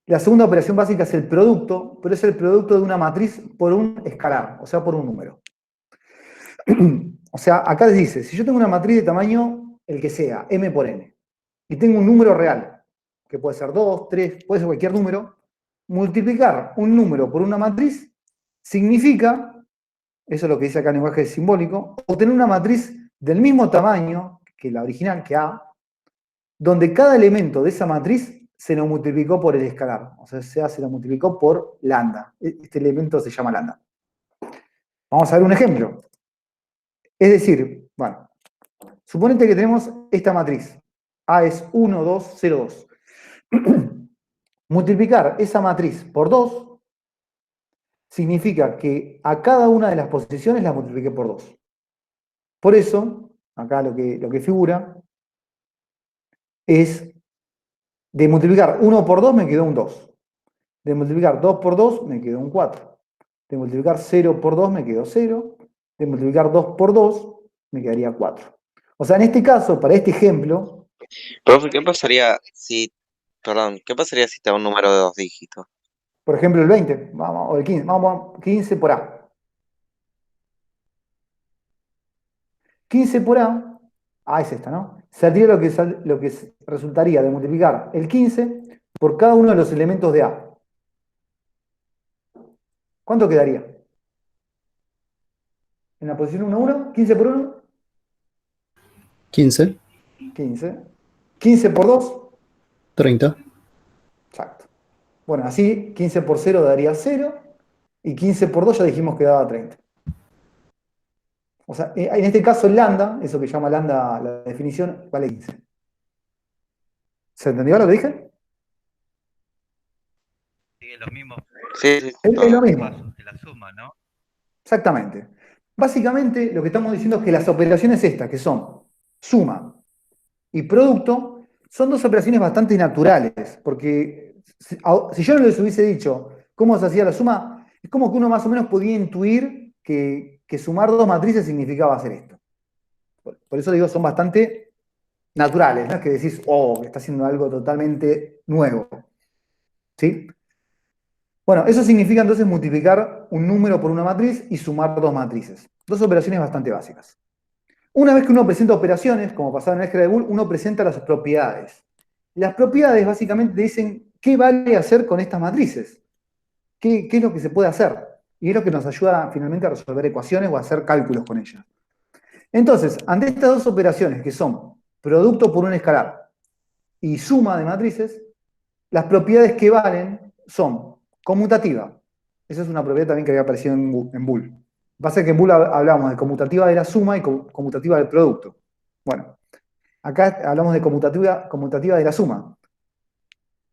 La segunda operación básica es el producto, pero es el producto de una matriz por un escalar, o sea, por un número. O sea, acá les dice, si yo tengo una matriz de tamaño, el que sea, m por n, y tengo un número real, que puede ser 2, 3, puede ser cualquier número, multiplicar un número por una matriz significa, eso es lo que dice acá en lenguaje simbólico, obtener una matriz del mismo tamaño que la original, que A, donde cada elemento de esa matriz se lo multiplicó por el escalar. O sea, se lo multiplicó por lambda. Este elemento se llama lambda. Vamos a ver un ejemplo. Es decir, bueno, suponete que tenemos esta matriz. A es 1, 2, 0, 2. Multiplicar esa matriz por 2 significa que a cada una de las posiciones la multipliqué por 2. Por eso, acá lo que figura es de multiplicar 1 por 2 me quedó un 2. De multiplicar 2 por 2 me quedó un 4. De multiplicar 0 por 2 me quedó 0. De multiplicar 2 por 2 me quedaría 4. O sea, en este caso, para este ejemplo... Profe, ¿qué pasaría si te da un número de 2 dígitos? Por ejemplo, el 20, o el 15, vamos, 15 por A. 15 por A es esta, ¿no? Sería lo que resultaría de multiplicar el 15 por cada uno de los elementos de A. ¿Cuánto quedaría? En la posición 1, 1, 15 por 1. 15. 15. 15 por 2. 30. Exacto. Bueno, así 15 por 0 daría 0. Y 15 por 2 ya dijimos que daba 30. O sea, en este caso el lambda, eso que llama lambda la definición, vale 15. ¿Se entendió lo que dije? Sigue los mismos Sí, Es lo mismo. pasos de la suma, ¿no? Exactamente. Básicamente lo que estamos diciendo es que las operaciones estas, que son suma y producto, son dos operaciones bastante naturales, porque si yo no les hubiese dicho cómo se hacía la suma, es como que uno más o menos podía intuir que sumar dos matrices significaba hacer esto. Por eso digo, son bastante naturales, no es que decís, oh, está haciendo algo totalmente nuevo. ¿Sí? Bueno, eso significa entonces multiplicar un número por una matriz y sumar dos matrices. Dos operaciones bastante básicas. Una vez que uno presenta operaciones, como pasaba en el álgebra de Boole, uno presenta las propiedades. Las propiedades básicamente te dicen qué vale hacer con estas matrices. ¿Qué es lo que se puede hacer? Y es lo que nos ayuda finalmente a resolver ecuaciones o a hacer cálculos con ellas. Entonces, ante estas dos operaciones que son producto por un escalar y suma de matrices, las propiedades que valen son conmutativa. Esa es una propiedad también que había aparecido en Boole. Lo que pasa es que en Boole hablábamos de conmutativa de la suma y conmutativa del producto. Bueno, acá hablamos de conmutativa de la suma.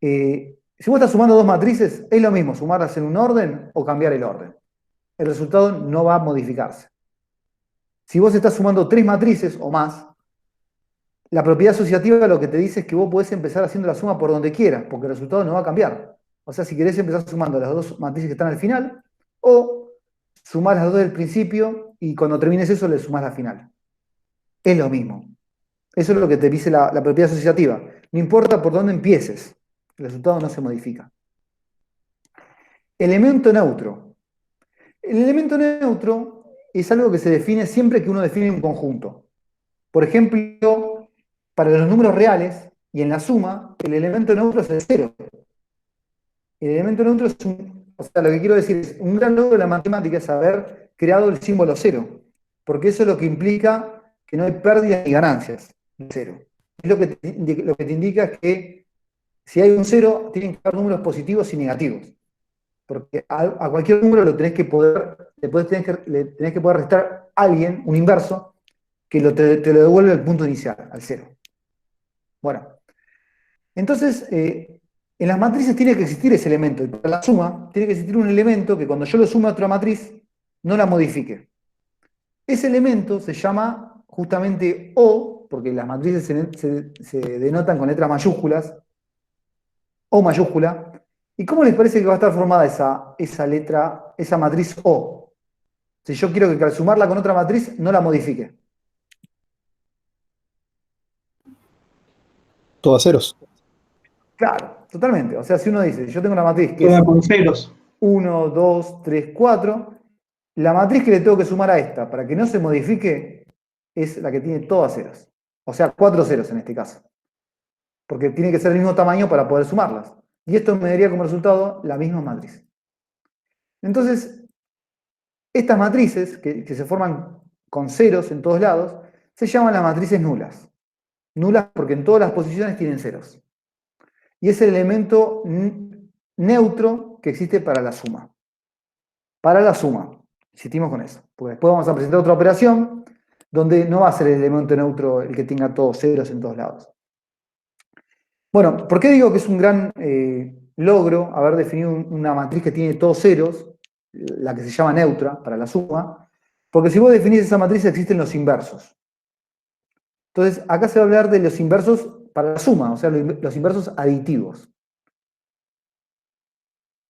Si vos estás sumando dos matrices, es lo mismo sumarlas en un orden o cambiar el orden. El resultado no va a modificarse. Si vos estás sumando tres matrices o más, la propiedad asociativa lo que te dice es que vos podés empezar haciendo la suma por donde quieras, porque el resultado no va a cambiar. O sea, si querés empezar sumando las dos matrices que están al final, o sumar las dos del principio y cuando termines eso le sumás la final. Es lo mismo. Eso es lo que te dice la propiedad asociativa. No importa por dónde empieces, el resultado no se modifica. Elemento neutro. El elemento neutro es algo que se define siempre que uno define un conjunto. Por ejemplo, para los números reales y en la suma, el elemento neutro es el cero. El elemento neutro es o sea, lo que quiero decir es, un gran logro de la matemática es haber creado el símbolo cero, porque eso es lo que implica que no hay pérdidas ni ganancias de cero. Es lo que te indica es que si hay un cero, tienen que haber números positivos y negativos. Porque a cualquier número le tenés que poder restar a alguien, un inverso, que te lo devuelve al punto inicial, al cero. Bueno, entonces, en las matrices tiene que existir ese elemento, y para la suma tiene que existir un elemento que cuando yo lo sumo a otra matriz, no la modifique. Ese elemento se llama justamente O, porque las matrices se denotan con letras mayúsculas, O mayúscula. ¿Y cómo les parece que va a estar formada esa matriz O? Si yo quiero que al sumarla con otra matriz, no la modifique. Todas ceros. Claro, totalmente. O sea, si uno dice, yo tengo una matriz que Toda es con ceros. 1, 2, 3, 4, la matriz que le tengo que sumar a esta para que no se modifique es la que tiene todas ceros. O sea, 4 ceros en este caso. Porque tiene que ser el mismo tamaño para poder sumarlas. Y esto me daría como resultado la misma matriz. Entonces, estas matrices, que se forman con ceros en todos lados, se llaman las matrices nulas. Nulas porque en todas las posiciones tienen ceros. Y es el elemento neutro que existe para la suma. Para la suma. Insistimos con eso. Porque después vamos a presentar otra operación donde no va a ser el elemento neutro el que tenga todos ceros en todos lados. Bueno, ¿por qué digo que es un gran logro haber definido una matriz que tiene todos ceros, la que se llama neutra para la suma? Porque si vos definís esa matriz existen los inversos. Entonces, acá se va a hablar de los inversos para la suma, o sea, los inversos aditivos.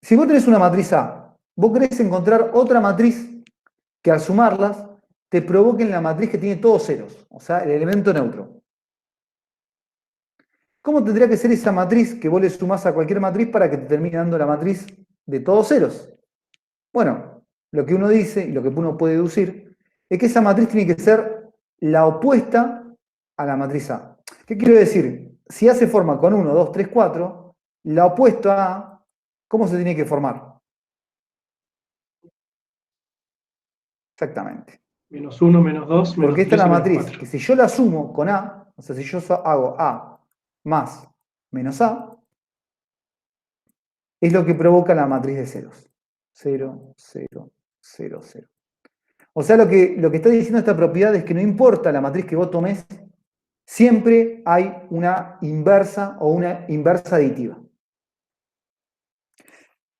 Si vos tenés una matriz A, vos querés encontrar otra matriz que al sumarlas te provoquen la matriz que tiene todos ceros, o sea, el elemento neutro. ¿Cómo tendría que ser esa matriz que vos le sumás a cualquier matriz para que te termine dando la matriz de todos ceros? Bueno, lo que uno dice y lo que uno puede deducir es que esa matriz tiene que ser la opuesta a la matriz A. ¿Qué quiero decir? Si A se forma con 1, 2, 3, 4, la opuesta a A, ¿cómo se tiene que formar? Exactamente. Menos 1, menos 2, menos Porque esta 3, es la menos matriz 4. que si yo la sumo con A, o sea, si yo hago A más menos A, es lo que provoca la matriz de ceros. 0, 0, 0, 0. O sea, lo que está diciendo esta propiedad es que no importa la matriz que vos tomes, siempre hay una inversa o una inversa aditiva.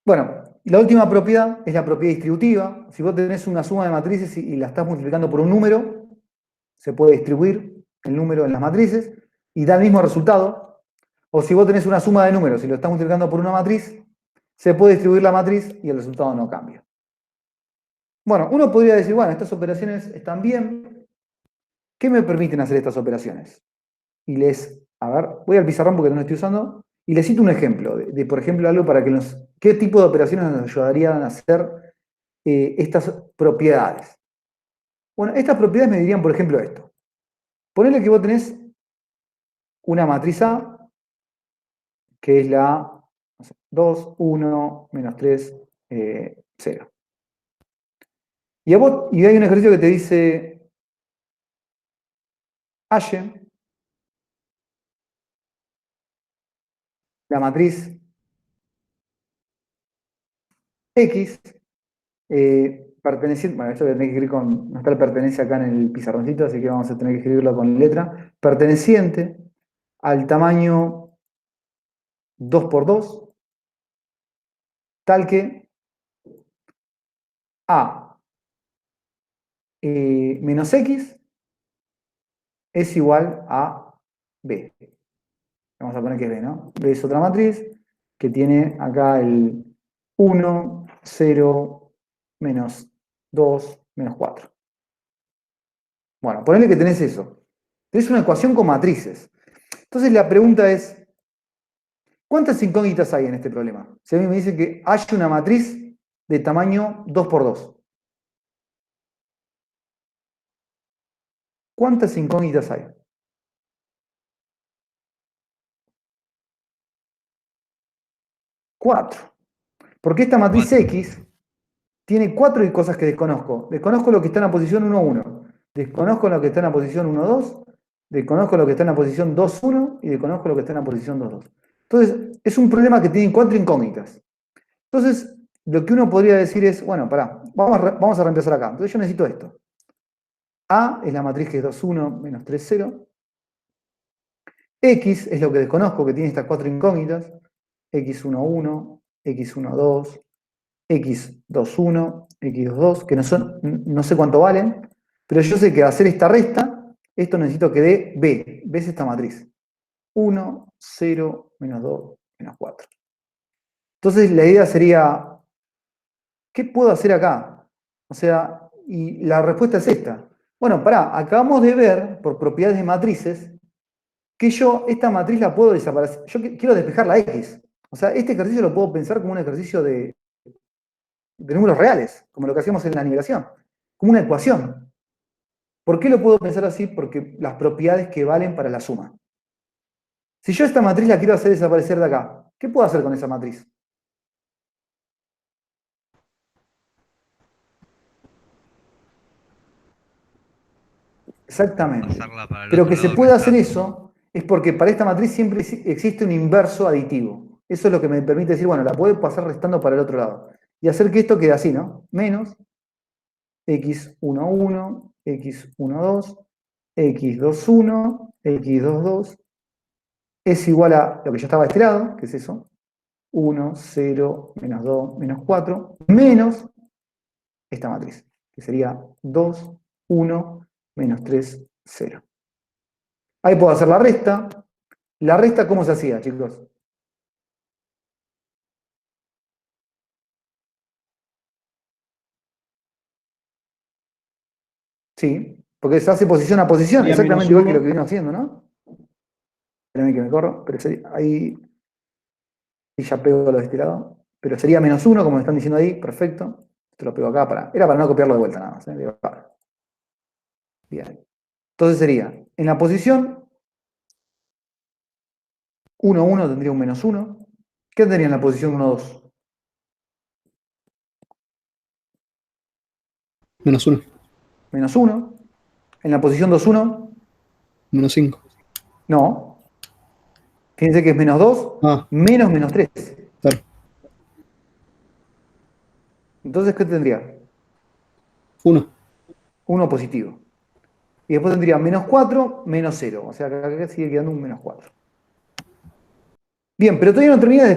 Bueno, la última propiedad es la propiedad distributiva. Si vos tenés una suma de matrices y la estás multiplicando por un número, se puede distribuir el número en las matrices y da el mismo resultado. O si vos tenés una suma de números y lo estás multiplicando por una matriz, se puede distribuir la matriz y el resultado no cambia. Bueno, uno podría decir, bueno, estas operaciones están bien. ¿Qué me permiten hacer estas operaciones? Y a ver, voy al pizarrón porque no lo estoy usando, y les cito un ejemplo de por ejemplo, algo para que ¿qué tipo de operaciones nos ayudarían a hacer estas propiedades? Bueno, estas propiedades me dirían, por ejemplo, esto. Ponele que vos tenés una matriz A, que es la no sé, 2, 1, menos 3, 0. Y hay un ejercicio que te dice, halle la matriz X perteneciente, bueno, esto voy a tener que escribir con, no está la pertenencia acá en el pizarroncito, así que vamos a tener que escribirlo con letra, perteneciente al tamaño 2 por 2, tal que A menos X es igual a B. Vamos a poner que es B, ¿no? B es otra matriz que tiene acá el 1, 0, menos 2, menos 4. Bueno, ponele que tenés eso. Tenés una ecuación con matrices. Entonces la pregunta es, ¿cuántas incógnitas hay en este problema? Si a mí me dice que hay una matriz de tamaño 2 por 2. ¿Cuántas incógnitas hay? 4. Porque esta matriz X tiene 4 cosas que desconozco. Desconozco lo que está en la posición 1, 1. Desconozco lo que está en la posición 1, 2. Desconozco lo que está en la posición 2, 1. Y desconozco lo que está en la posición 2, 2. Entonces, es un problema que tiene 4 incógnitas. Entonces, lo que uno podría decir es, bueno, pará, vamos a reemplazar acá. Entonces yo necesito esto. A es la matriz que es 2, 1, menos 3, 0. X es lo que desconozco, que tiene estas 4 incógnitas. X1, 1, X1, 2, X21, X22, que no sé cuánto valen, pero yo sé que al hacer esta resta, esto necesito que dé B. B es esta matriz. 1, 0, menos 2, menos 4. Entonces la idea sería, ¿qué puedo hacer acá? O sea, y la respuesta es esta. Bueno, pará, acabamos de ver, por propiedades de matrices, que yo esta matriz la puedo desaparecer. Yo quiero despejar la X. O sea, este ejercicio lo puedo pensar como un ejercicio de números reales, como lo que hacíamos en la nivelación, como una ecuación. ¿Por qué lo puedo pensar así? Porque las propiedades que valen para la suma. Si yo esta matriz la quiero hacer desaparecer de acá, ¿qué puedo hacer con esa matriz? Exactamente. Pasarla para el Pero otro que se lado pueda hacer restando. eso es porque para esta matriz siempre existe un inverso aditivo. Eso es lo que me permite decir, bueno, la puedo pasar restando para el otro lado. Y hacer que esto quede así, ¿no? Menos x11, x12, x21, x22 es igual a lo que ya estaba de este lado, que es eso, 1, 0, menos 2, menos 4, menos esta matriz, que sería 2, 1, menos 3, 0. Ahí puedo hacer la resta. ¿La resta cómo se hacía, chicos? Sí, porque se hace posición a posición, Sería exactamente menos igual que lo 1. que vino haciendo, ¿no? Espérame que me corro, pero ahí ya pego lo de este lado. Pero sería menos 1, como me están diciendo ahí, perfecto. Esto lo pego acá era para no copiarlo de vuelta nada más. Bien. Entonces sería, en la posición 1, 1 tendría un menos 1. ¿Qué tendría en la posición 1, 2? Menos 1, Menos 1. En la posición 2, 1, menos 5. no. Fíjense que es menos 2, Ah, menos menos 3. claro. Entonces, ¿qué tendría? 1. 1 positivo. Y después tendría menos 4, menos 0. O sea, que acá sigue quedando un menos 4. Bien, pero todavía no terminé de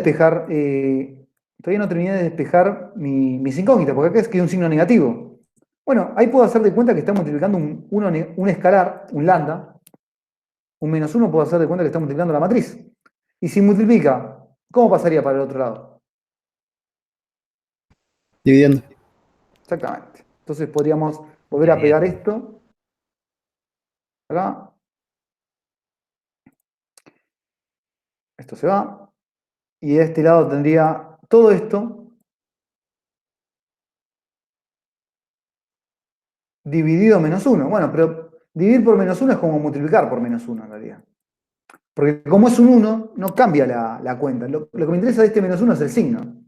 despejar, mis incógnitas, porque acá es que hay un signo negativo. Bueno, ahí puedo hacer de cuenta que está multiplicando un escalar, un lambda. Un menos 1 puedo hacer de cuenta que está multiplicando la matriz. Y si multiplica, ¿cómo pasaría para el otro lado? Dividiendo. Exactamente. Entonces podríamos volver a pegar esto acá. Esto se va. Y de este lado tendría todo esto dividido menos 1. Bueno, pero dividir por menos 1 es como multiplicar por menos 1 en realidad. Porque como es un 1, no cambia la cuenta. Lo que me interesa de este menos 1 es el signo.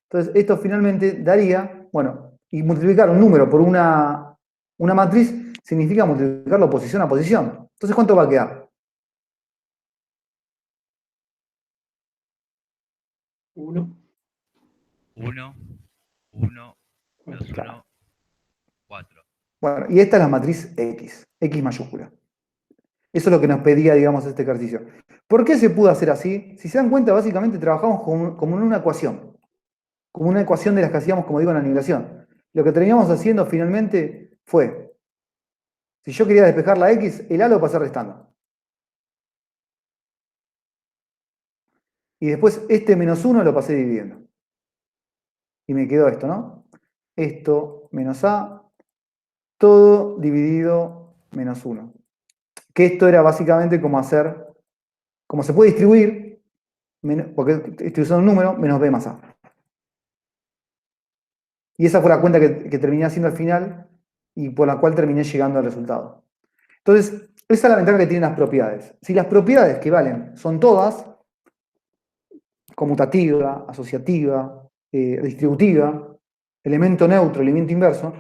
Entonces, esto finalmente daría, bueno, y multiplicar un número por una matriz significa multiplicarlo posición a posición. Entonces, ¿cuánto va a quedar? 1. 1, 1, menos Claro. 1, 4. Bueno, y esta es la matriz X mayúscula. Eso es lo que nos pedía, digamos, este ejercicio. ¿Por qué se pudo hacer así? Si se dan cuenta, básicamente trabajamos como en una ecuación. Como una ecuación de las que hacíamos, como digo, en la nivelación. Lo que terminamos haciendo finalmente fue, si yo quería despejar la X, el A lo pasé restando. Y después este menos 1 lo pasé dividiendo. Y me quedó esto, ¿no? Esto menos A, todo dividido menos 1. Que esto era básicamente como hacer, como se puede distribuir, porque estoy usando un número, menos B más A. Y esa fue la cuenta que terminé haciendo al final y por la cual terminé llegando al resultado. Entonces, esa es la ventaja que tienen las propiedades. Si las propiedades que valen son todas, conmutativa, asociativa, distributiva, elemento neutro, elemento inverso,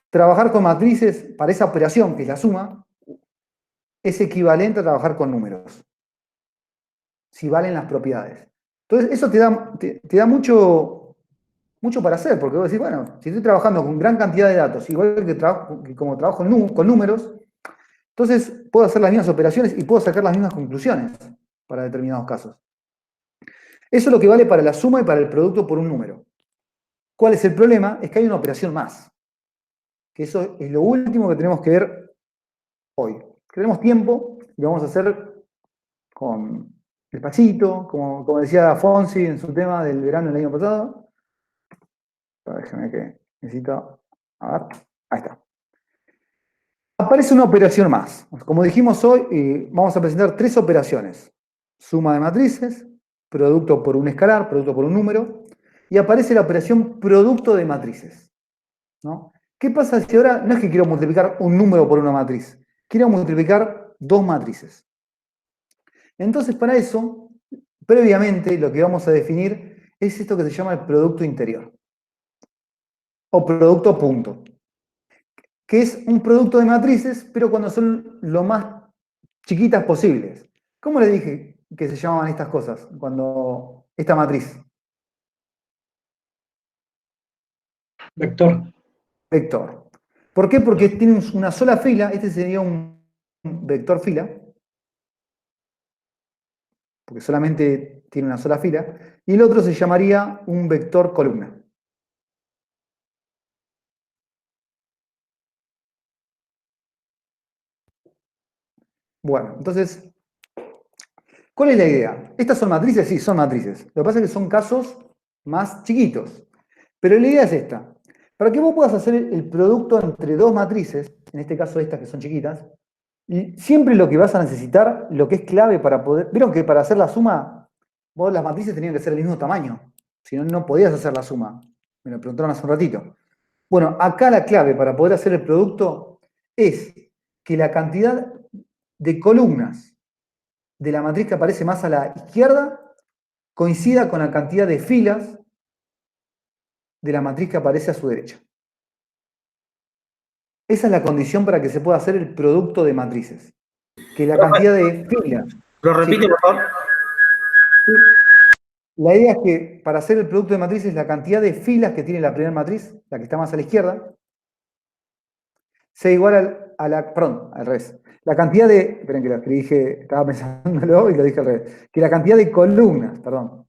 trabajar con matrices para esa operación, que es la suma, es equivalente a trabajar con números, si valen las propiedades. Entonces, eso te da mucho para hacer, porque vos decís, bueno, si estoy trabajando con gran cantidad de datos, igual que como trabajo con números, entonces puedo hacer las mismas operaciones y puedo sacar las mismas conclusiones para determinados casos. Eso es lo que vale para la suma y para el producto por un número. ¿Cuál es el problema? Es que hay una operación más. Que eso es lo último que tenemos que ver hoy. Tenemos tiempo y vamos a hacer con despacito, como decía Fonsi en su tema del verano del año pasado. Déjame que necesito. A ver, ahí está. Aparece una operación más. Como dijimos hoy, vamos a presentar 3 operaciones. Suma de matrices, producto por un escalar, producto por un número, y aparece la operación producto de matrices, ¿no? ¿Qué pasa si ahora no es que quiero multiplicar un número por una matriz? Quiero multiplicar 2 matrices. Entonces, para eso, previamente, lo que vamos a definir es esto que se llama el producto interior. O producto punto. Que es un producto de matrices, pero cuando son lo más chiquitas posibles. ¿Cómo le dije que se llamaban estas cosas? Cuando esta matriz. Vector. Vector. ¿Por qué? Porque tiene una sola fila. Este sería un vector fila. Porque solamente tiene una sola fila. Y el otro se llamaría un vector columna. Bueno, entonces, ¿cuál es la idea? ¿Estas son matrices? Sí, son matrices. Lo que pasa es que son casos más chiquitos. Pero la idea es esta. Para que vos puedas hacer el producto entre 2 matrices, en este caso estas que son chiquitas, y siempre lo que vas a necesitar, lo que es clave para poder... Vieron que para hacer la suma, vos las matrices tenían que ser del mismo tamaño. Si no, no podías hacer la suma. Me lo preguntaron hace un ratito. Bueno, acá la clave para poder hacer el producto es que la cantidad de columnas de la matriz que aparece más a la izquierda coincida con la cantidad de filas de la matriz que aparece a su derecha. Esa es la condición para que se pueda hacer el producto de matrices. Que la cantidad de filas... ¿Lo repite, por favor? La idea es que para hacer el producto de matrices, la cantidad de filas que tiene la primera matriz, la que está más a la izquierda, sea igual perdón, al revés. La cantidad de... Esperen que lo dije, estaba pensándolo y lo dije al revés. Que la cantidad de columnas, perdón,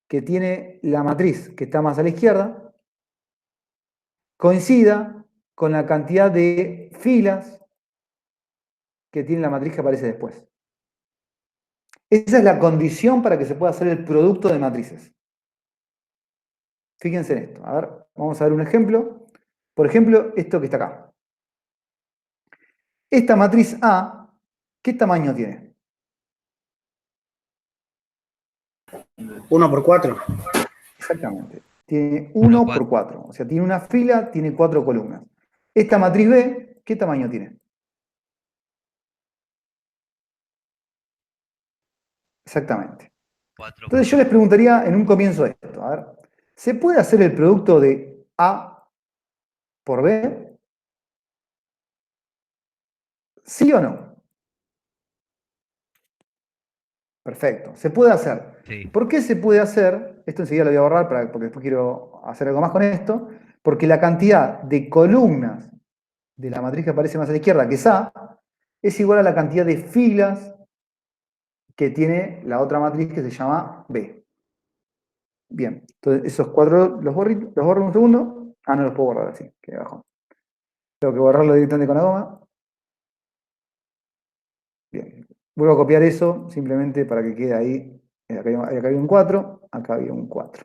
que tiene la matriz que está más a la izquierda, coincida con la cantidad de filas que tiene la matriz que aparece después. Esa es la condición para que se pueda hacer el producto de matrices. Fíjense en esto. A ver, vamos a ver un ejemplo. Por ejemplo, esto que está acá. Esta matriz A, ¿qué tamaño tiene? 1 por 4. Exactamente. Tiene 1, 1 por 4. O sea, tiene una fila, tiene 4 columnas. Esta matriz B, ¿qué tamaño tiene? Exactamente. 4 Entonces yo les preguntaría en un comienzo esto. A ver, ¿se puede hacer el producto de A por B? ¿Sí o no? Perfecto. Se puede hacer. Sí. ¿Por qué se puede hacer? Esto enseguida lo voy a borrar porque después quiero hacer algo más con esto. Porque la cantidad de columnas de la matriz que aparece más a la izquierda, que es A, es igual a la cantidad de filas que tiene la otra matriz que se llama B. Bien, entonces esos 4 los borro un segundo. Ah, no los puedo borrar así, que abajo. Tengo que borrarlo directamente con la goma. Bien, vuelvo a copiar eso simplemente para que quede ahí. Acá había un 4, acá había un 4.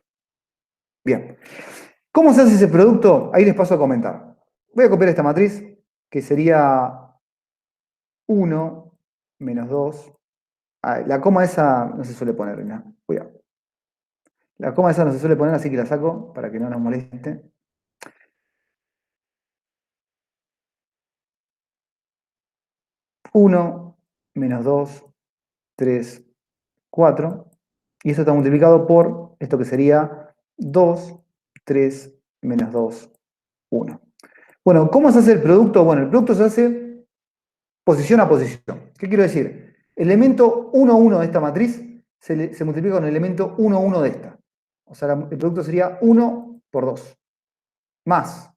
Bien, ¿cómo se hace ese producto? Ahí les paso a comentar. Voy a copiar esta matriz, que sería 1 menos 2. La coma esa no se suele poner, ¿no? Cuidado. La coma esa no se suele poner, así que la saco para que no nos moleste. 1 menos 2, 3, 4. Y esto está multiplicado por esto que sería 2, 3, menos 2, 1. Bueno, ¿cómo se hace el producto? Bueno, el producto se hace posición a posición. ¿Qué quiero decir? El elemento 1, 1 de esta matriz se multiplica con el elemento 1, 1 de esta. O sea, el producto sería 1 por 2. Más.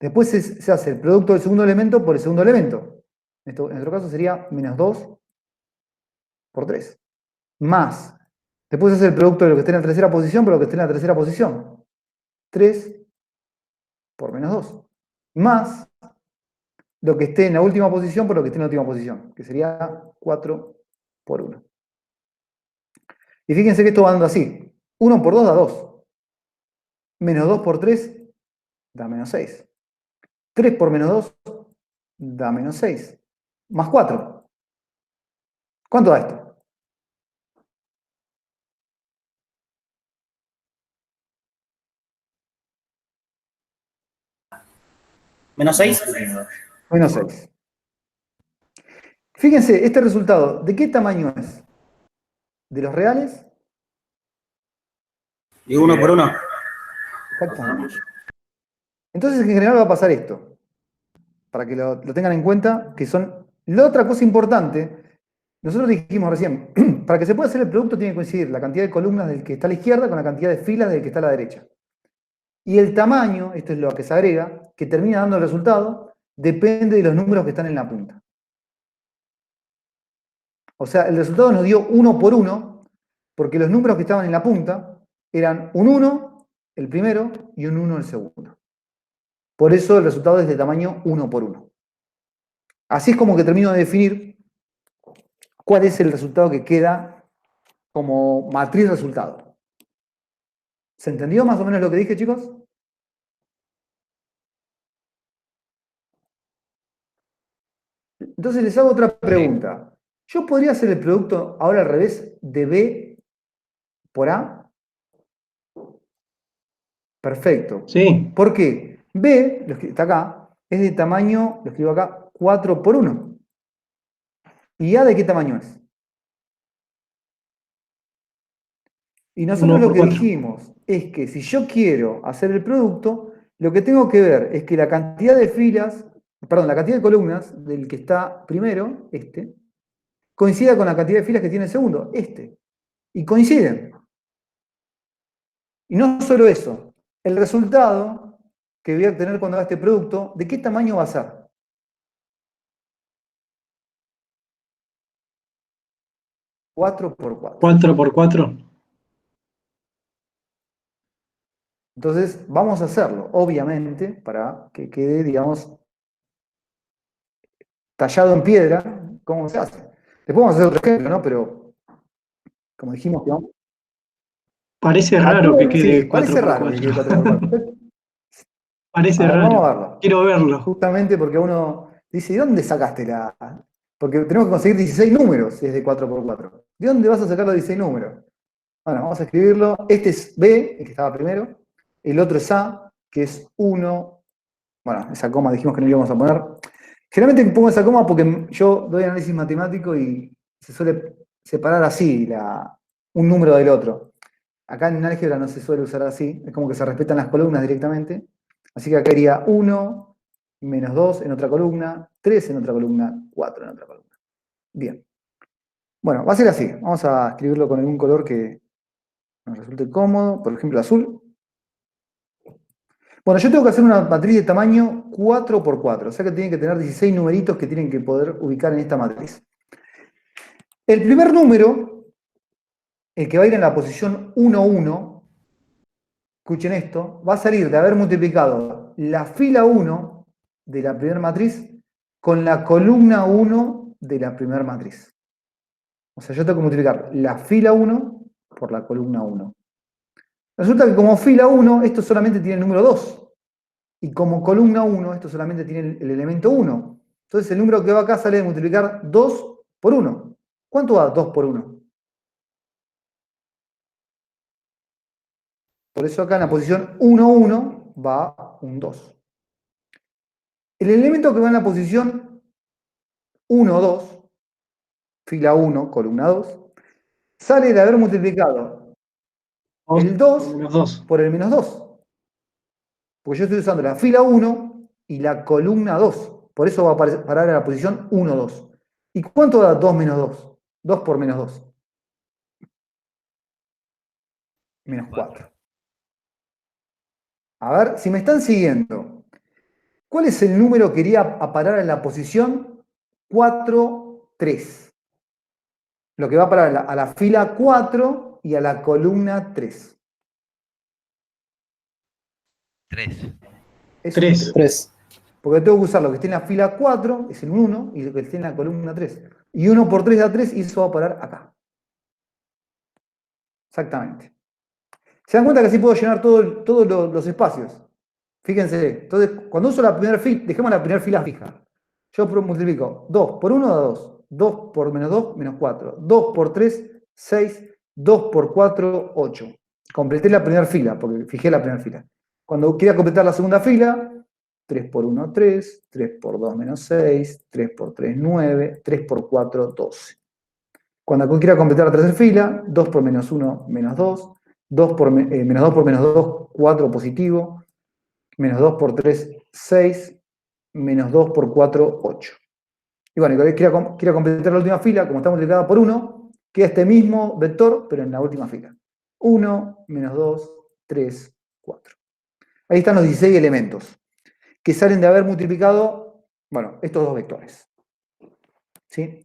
Después se hace el producto del segundo elemento por el segundo elemento. En nuestro caso sería menos 2 por 3. Más. Después se hace el producto de lo que esté en la tercera posición por lo que esté en la tercera posición. 3 por menos 2. Más lo que esté en la última posición por lo que esté en la última posición, que sería 4 por 1. Y fíjense que esto va dando así. 1 por 2 da 2. Menos 2 por 3 da menos 6. 3 por menos 2 da menos 6. Más 4. ¿Cuánto da esto? ¿Menos 6? Menos 6. Fíjense, este resultado, ¿de qué tamaño es? ¿De los reales? Y 1 por 1. Exactamente. Entonces, en general va a pasar esto, para que lo tengan en cuenta, que son... La otra cosa importante, nosotros dijimos recién, para que se pueda hacer el producto tiene que coincidir la cantidad de columnas del que está a la izquierda con la cantidad de filas del que está a la derecha. Y el tamaño, esto es lo que se agrega, que termina dando el resultado, depende de los números que están en la punta. O sea, el resultado nos dio 1 por 1, porque los números que estaban en la punta eran un 1, el primero, y un 1 el segundo. Por eso el resultado es de tamaño 1 por 1. Así es como que termino de definir cuál es el resultado que queda como matriz resultado. ¿Se entendió más o menos lo que dije, chicos? Entonces les hago otra pregunta. ¿Yo podría hacer el producto ahora al revés de B por A? Perfecto. Sí, ¿Por qué? B, lo que está acá, es de tamaño, lo escribo acá, 4 por 1. ¿Y A de qué tamaño es? Y nosotros 1 lo por que 4. dijimos es que si yo quiero hacer el producto, lo que tengo que ver es que la cantidad de filas, perdón, la cantidad de columnas del que está primero, este, coincida con la cantidad de filas que tiene el segundo, este. Y coinciden. Y no solo eso, el resultado que voy a obtener cuando haga este producto, ¿de qué tamaño va a ser? 4 por 4. 4 por 4. Entonces, vamos a hacerlo, obviamente, para que quede, digamos, tallado en piedra, ¿cómo se hace? Después vamos a hacer otro ejemplo, ¿no? Pero, como dijimos, digamos, Parece raro que quede sí, 4 parece por raro que quede 4. 4 por 4. Parece A ver, vamos a raro. verlo. Quiero verlo. Justamente porque uno dice, ¿de dónde sacaste la...? Porque tenemos que conseguir 16 números si es de 4 por 4. ¿De dónde vas a sacar los 16 números? Bueno, vamos a escribirlo. Este es B, el que estaba primero. El otro es A, que es 1. Bueno, esa coma dijimos que no le íbamos a poner. Generalmente pongo esa coma porque yo doy análisis matemático y se suele separar así un número del otro. Acá en álgebra no se suele usar así, es como que se respetan las columnas directamente. Así que acá iría 1, menos 2 en otra columna, 3 en otra columna, 4 en otra columna. Bien. Bueno, va a ser así. Vamos a escribirlo con algún color que nos resulte cómodo, por ejemplo azul. Bueno, yo tengo que hacer una matriz de tamaño 4 por 4, o sea que tiene que tener 16 numeritos que tienen que poder ubicar en esta matriz. El primer número, el que va a ir en la posición 1, 1, escuchen esto, va a salir de haber multiplicado la fila 1 de la primera matriz con la columna 1 de la primera matriz. O sea, yo tengo que multiplicar la fila 1 por la columna 1. Resulta que como fila 1, esto solamente tiene el número 2. Y como columna 1, esto solamente tiene el elemento 1. Entonces el número que va acá sale de multiplicar 2 por 1. ¿Cuánto da 2 por 1? Por eso acá en la posición 1, 1 va un 2. El elemento que va en la posición 1, 2, fila 1, columna 2, sale de haber multiplicado el 2 por el menos 2. Porque yo estoy usando la fila 1 y la columna 2. Por eso va a parar a la posición 1, 2. ¿Y cuánto da 2 menos 2? 2 por menos 2. Menos 4. A ver, si me están siguiendo, ¿cuál es el número que iría a parar en la posición 4, 3? Lo que va a parar a la fila 4 y a la columna 3. 3. Es 3. 3. Porque tengo que usar lo que esté en la fila 4, es el 1, y lo que esté en la columna 3. Y 1 por 3 da 3 y eso va a parar acá. Exactamente. ¿Se dan cuenta que así puedo llenar todos los espacios? Fíjense, entonces cuando uso la primera fila, dejemos la primera fila fija. Yo multiplico 2 por 1 da 2. 2 por menos 2, menos 4. 2 por 3, 6. 2 por 4, 8. Completé la primera fila, porque fijé la primera fila. Cuando quiera completar la segunda fila, 3 por 1, 3. 3 por 2, menos 6. 3 por 3, 9. 3 por 4, 12. Cuando quiera completar la tercera fila, 2 por menos 1, menos 2. Menos 2 por menos 2, 4 positivo. Menos 2 por 3, 6. Menos 2 por 4, 8. Y bueno, cuando quiera completar la última fila, como está multiplicada por 1, queda este mismo vector, pero en la última fila. 1, menos 2, 3, 4. Ahí están los 16 elementos que salen de haber multiplicado, bueno, estos dos vectores. ¿Sí?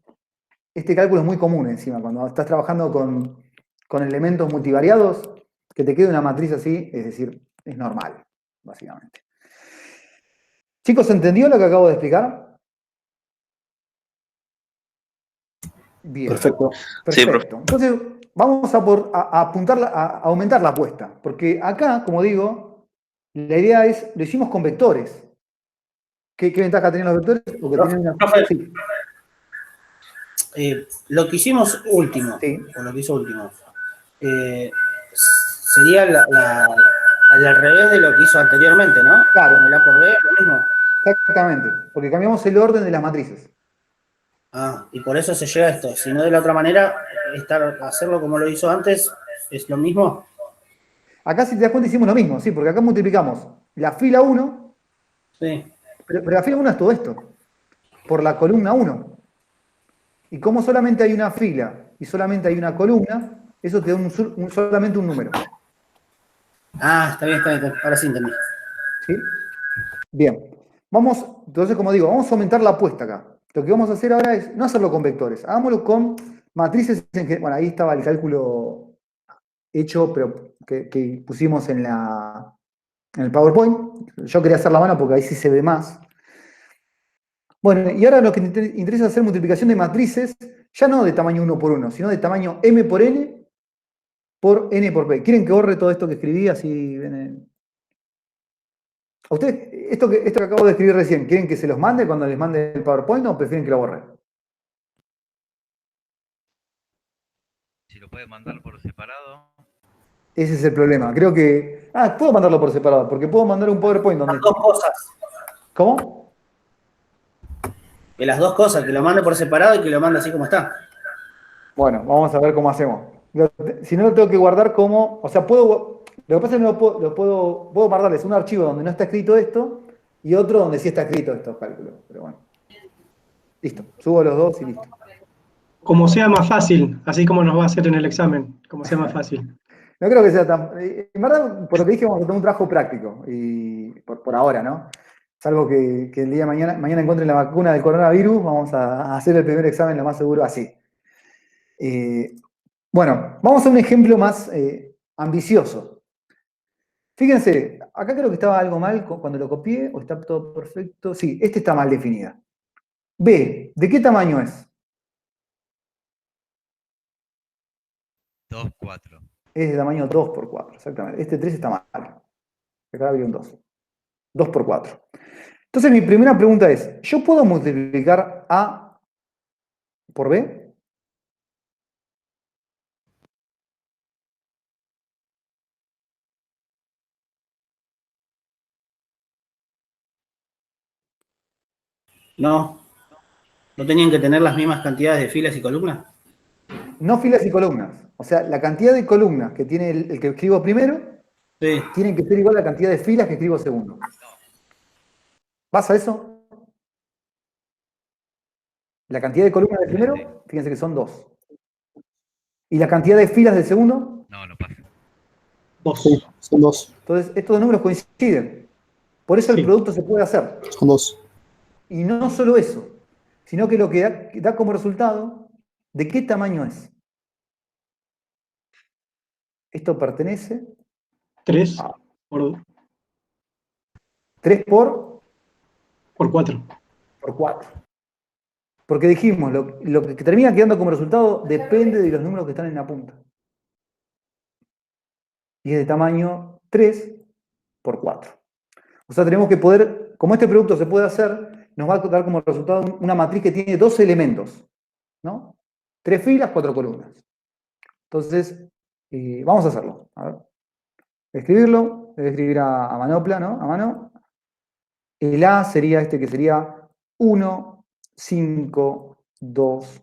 Este cálculo es muy común encima, cuando estás trabajando con elementos multivariados, que te quede una matriz así, es decir, es normal, básicamente. Chicos, ¿se entendió lo que acabo de explicar? Bien. Perfecto. Sí, profe. Perfecto. Entonces, vamos a aumentar la apuesta, porque acá, como digo, la idea es, lo hicimos con vectores. ¿Qué ventaja tienen los vectores? Porque tienen una... Profe, Sí, lo que hicimos último, sí. o lo que hizo último, sería al revés de lo que hizo anteriormente, ¿no? Claro. Con el A por B, lo mismo. Exactamente, porque cambiamos el orden de las matrices. Ah, y por eso se llega a esto. Si no, de la otra manera, hacerlo como lo hizo antes, es lo mismo. Acá, si te das cuenta, hicimos lo mismo, sí, porque acá multiplicamos la fila 1, Sí. pero la fila 1 es todo esto, por la columna 1. Y como solamente hay una fila y solamente hay una columna, eso te da solamente un número. Ah, está bien. Ahora sí entendí. ¿Sí? Bien. Vamos, entonces, como digo, vamos a aumentar la apuesta acá. Lo que vamos a hacer ahora es no hacerlo con vectores, hagámoslo con matrices. Bueno, ahí estaba el cálculo hecho, pero que pusimos en el PowerPoint. Yo quería hacer la mano porque ahí sí se ve más. Bueno, y ahora lo que te interesa es hacer multiplicación de matrices, ya no de tamaño 1 por 1, sino de tamaño m por n por p. ¿Quieren que borre todo esto que escribí? Así ven. ¿A ustedes, esto que acabo de escribir recién, quieren que se los mande cuando les mande el PowerPoint o prefieren que lo borre? Si lo ¿Lo puede mandar por separado? Ese es el problema. Creo que... Ah, puedo mandarlo por separado, porque puedo mandar un PowerPoint donde... Las dos cosas. ¿Cómo? Que las dos cosas, que lo mande por separado y que lo mande así como está. Bueno, vamos a ver cómo hacemos. Si no lo tengo que guardar como... O sea, puedo... Lo que pasa es que no puedo guardarles un archivo donde no está escrito esto y otro donde sí está escrito estos cálculos. Pero bueno. Listo. Subo los dos y listo. Como sea más fácil, así como nos va a hacer en el examen, como sea más fácil. No creo que sea tan... En verdad, por lo que dije, vamos a tener un trabajo práctico. Y por ahora, ¿no? Salvo que el día de mañana encuentren la vacuna del coronavirus, vamos a hacer el primer examen lo más seguro así. Bueno, vamos a un ejemplo más ambicioso. Fíjense, acá creo que estaba algo mal cuando lo copié, o está todo perfecto. Sí, este está mal definida. B, ¿de qué tamaño es? 2, 4. Es de tamaño 2 por 4, exactamente. Este 3 está mal. Acá había un 2. 2 por 4. Entonces mi primera pregunta es, ¿yo puedo multiplicar A por B? No. ¿No tenían que tener las mismas cantidades de filas y columnas? No filas y columnas. O sea, la cantidad de columnas que tiene el que escribo primero Sí. tienen que ser igual a la cantidad de filas que escribo segundo. ¿Pasa eso? La cantidad de columnas del primero, fíjense que son 2. ¿Y la cantidad de filas del segundo? No, no pasa. 2. Sí, son 2. Entonces, estos dos números coinciden. Por eso el Sí. producto se puede hacer. Son 2. Y no solo eso, sino que lo que da como resultado, ¿de qué tamaño es? Esto pertenece 3 a por 3 por 4. 4. Porque dijimos, lo que termina quedando como resultado depende de los números que están en la punta. Y es de tamaño 3 por 4. O sea, tenemos que poder, como este producto se puede hacer, nos va a dar como resultado una matriz que tiene 2 elementos, ¿no? 3 filas, 4 columnas. Entonces, vamos a hacerlo. A ver. Escribirlo, debe escribir a manopla, ¿no? A mano. El A sería este que sería 1, 5, 2,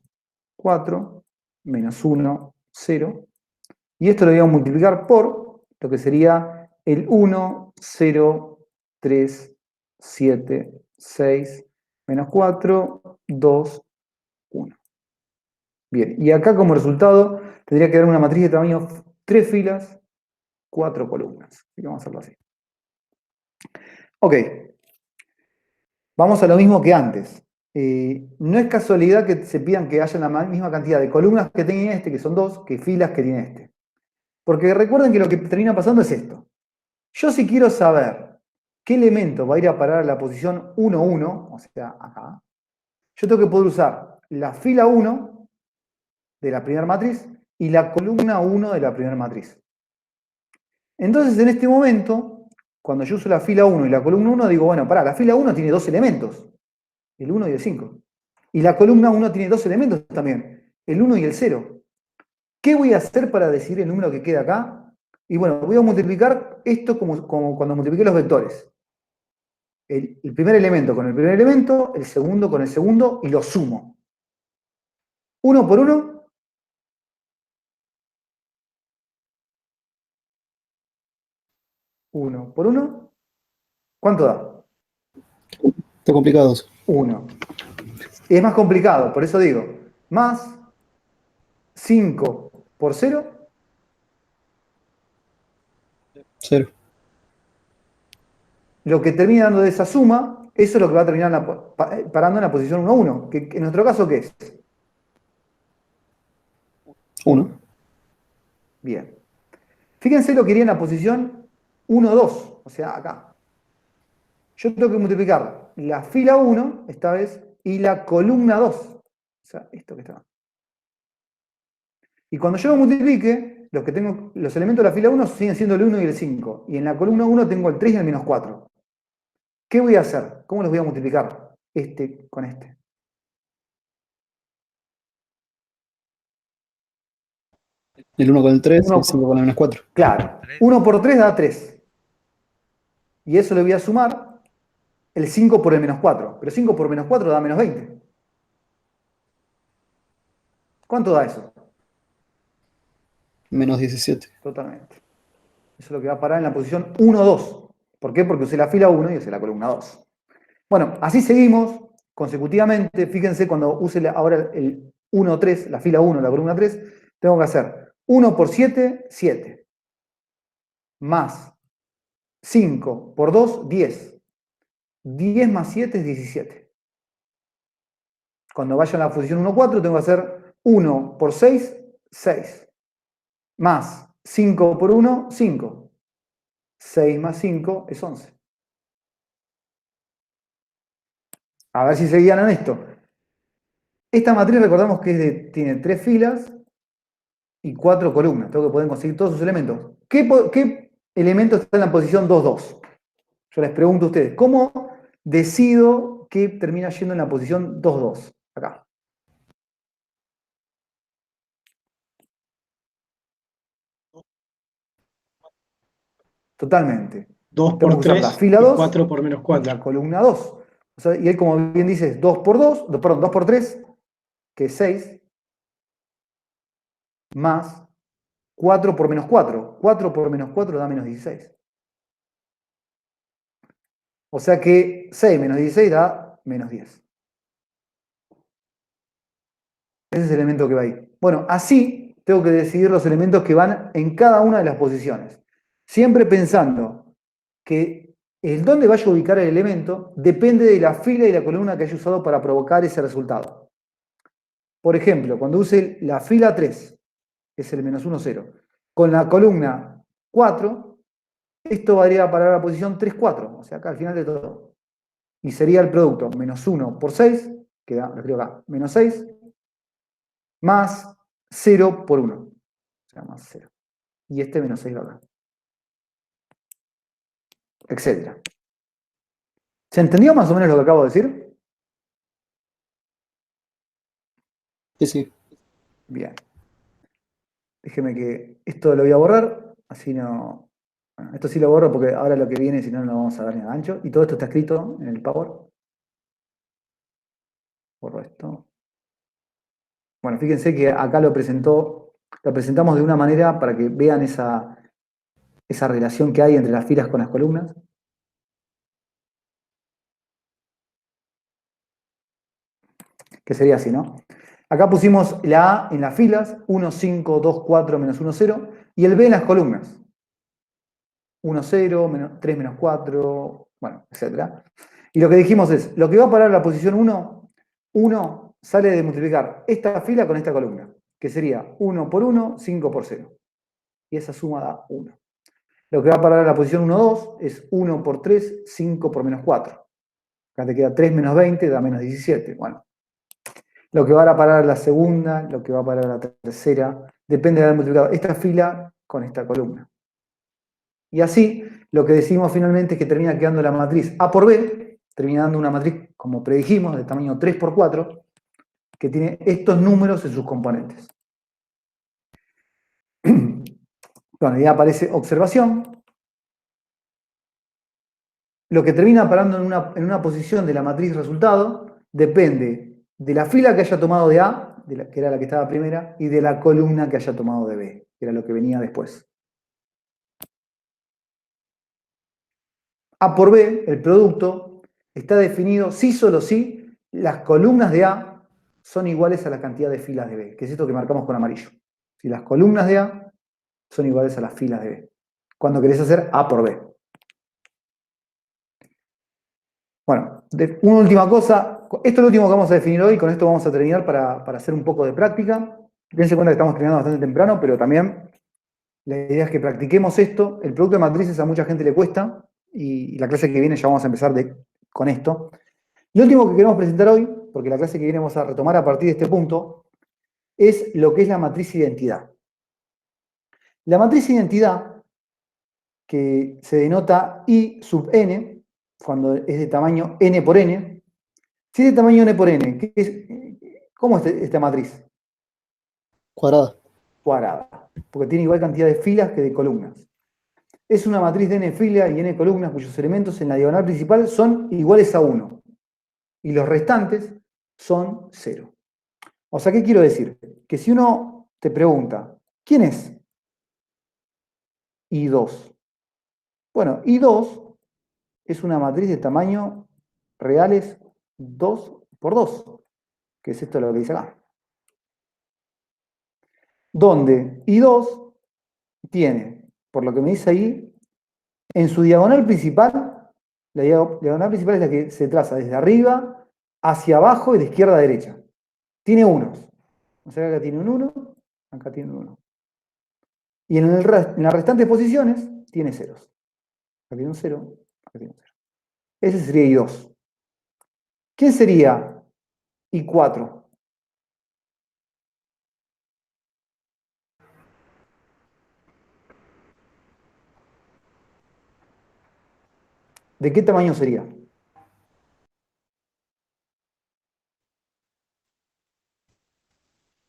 4, menos 1, 0. Y esto lo voy a multiplicar por lo que sería el 1, 0, 3, 7, 6, menos 4, 2, 1. Bien, y acá como resultado tendría que dar una matriz de tamaño 3 filas, 4 columnas. Así que vamos a hacerlo así. Ok. Vamos a lo mismo que antes. No es casualidad que se pidan que haya la misma cantidad de columnas que tiene este, que son 2, que filas que tiene este. Porque recuerden que lo que termina pasando es esto. Yo si quiero saber qué elemento va a ir a parar a la posición 1, 1, o sea, acá, yo tengo que poder usar la fila 1 de la primera matriz y la columna 1 de la primera matriz. Entonces, en este momento, cuando yo uso la fila 1 y la columna 1, digo, bueno, pará, la fila 1 tiene 2 elementos, el 1 y el 5. Y la columna 1 tiene 2 elementos también, el 1 y el 0. ¿Qué voy a hacer para decidir el número que queda acá? Y bueno, voy a multiplicar esto como cuando multipliqué los vectores. El primer elemento con el primer elemento, el segundo con el segundo, y lo sumo. 1 por 1. Uno por 1. ¿Cuánto da? Está complicado eso. 1. Es más complicado, por eso digo, más 5 por 0. 0. Lo que termina dando de esa suma, eso es lo que va a terminar parando en la posición 1, 1. Que en nuestro caso, ¿qué es? 1. Bien. Fíjense lo que iría en la posición 1, 2, o sea, acá. Yo tengo que multiplicar la fila 1, esta vez, y la columna 2. O sea, esto que está. Y cuando yo lo multiplique, los elementos de la fila 1 siguen siendo el 1 y el 5. Y en la columna 1 tengo el 3 y el menos 4. ¿Qué voy a hacer? ¿Cómo los voy a multiplicar? Este con este. El 1 con el 3 y Uno- el 5 con el menos 4. Claro, 1 por 3 da 3. Y eso le voy a sumar el 5 por el menos 4. Pero 5 por menos 4 da menos 20. ¿Cuánto da eso? Menos 17. Totalmente. Eso es lo que va a parar en la posición 1, 2. ¿Por qué? Porque usé la fila 1 y usé la columna 2. Bueno, así seguimos consecutivamente. Fíjense, cuando use ahora el 1, 3, la fila 1, la columna 3, tengo que hacer 1 por 7, 7. Más 5 por 2, 10. 10 más 7 es 17. Cuando vaya a la posición 1, 4, tengo que hacer 1 por 6, 6. Más 5 por 1, 5. 6 más 5 es 11. A ver si seguían en esto. Esta matriz recordamos que tiene 3 filas y 4 columnas. Tengo que poder conseguir todos sus elementos. ¿Qué elemento está en la posición 2, 2? Yo les pregunto a ustedes, ¿cómo decido que termina yendo en la posición 2, 2? Acá. Totalmente. 2 Tengo por que usar la 3 fila y 2 4 por menos y 4. la columna 2. O sea, y él, como bien dice, es 2 por 2, perdón, 2 por 3, que es 6, más 4 por menos 4. 4 por menos 4 da menos 16. O sea que 6 menos 16 da menos 10. Ese es el elemento que va ahí. Bueno, así tengo que decidir los elementos que van en cada una de las posiciones. Siempre pensando que el dónde vaya a ubicar el elemento depende de la fila y la columna que haya usado para provocar ese resultado. Por ejemplo, cuando use la fila 3, que es el menos 1, 0, con la columna 4, esto va a parar a la posición 3, 4, o sea, acá al final de todo. Y sería el producto menos 1 por 6, que da, lo escribo acá, menos 6, más 0 por 1, o sea, más 0. Y este menos 6 va acá. Etcétera. ¿Se entendió más o menos lo que acabo de decir? Sí, sí. Bien. Déjeme que esto lo voy a borrar, así no... Bueno, esto sí lo borro porque ahora lo que viene, si no, no lo vamos a dar ni a gancho. Y todo esto está escrito en el Power. Borro esto. Bueno, fíjense que acá lo presentamos de una manera para que vean esa relación que hay entre las filas con las columnas. Que sería así, ¿no? Acá pusimos la A en las filas, 1, 5, 2, 4, menos 1, 0, y el B en las columnas. 1, 0, 3, menos 4, bueno, etc. Y lo que dijimos es, lo que va a parar la posición 1, 1 sale de multiplicar esta fila con esta columna, que sería 1 por 1, 5 por 0. Y esa suma da 1. Lo que va a parar la posición 1, 2 es 1 por 3, 5 por menos 4. Acá te queda 3 menos 20, da menos 17. Bueno, lo que va a parar la segunda, lo que va a parar la tercera, depende de haber multiplicado esta fila con esta columna. Y así, lo que decimos finalmente es que termina quedando la matriz A por B, termina dando una matriz, como predijimos, de tamaño 3 por 4, que tiene estos números en sus componentes. Bueno, ya aparece observación. Lo que termina parando en una posición de la matriz resultado depende de la fila que haya tomado de A, que era la que estaba primera, y de la columna que haya tomado de B, que era lo que venía después. A por B, el producto, está definido si solo si las columnas de A son iguales a la cantidad de filas de B, que es esto que marcamos con amarillo. Si las columnas de A son iguales a las filas de B. Cuando querés hacer A por B. Bueno, una última cosa. Esto es lo último que vamos a definir hoy. Con esto vamos a terminar para hacer un poco de práctica. Dense cuenta que estamos terminando bastante temprano, pero también la idea es que practiquemos esto. El producto de matrices a mucha gente le cuesta y la clase que viene ya vamos a empezar con esto. Lo último que queremos presentar hoy, porque la clase que viene vamos a retomar a partir de este punto, es lo que es la matriz identidad. La matriz identidad, que se denota I sub n, cuando es de tamaño n por n, si es de tamaño n por n, ¿cómo es esta matriz? Cuadrada. Cuadrada. porque tiene igual cantidad de filas que de columnas. Es una matriz de n filas y n columnas cuyos elementos en la diagonal principal son iguales a 1 y los restantes son 0. O sea, ¿qué quiero decir? Que si uno te pregunta, ¿quién es I2? Bueno, I2 es una matriz de tamaño reales 2 por 2, que es esto lo que dice acá. Donde I2 tiene, por lo que me dice ahí, en su diagonal principal, la diagonal principal es la que se traza desde arriba hacia abajo y de izquierda a derecha. Tiene unos. O sea, acá tiene un 1, acá tiene un 1. Y en las restantes posiciones tiene ceros. Acá tiene un 0, acá tiene un 0. Ese sería I2. ¿Quién sería I4? ¿De qué tamaño sería?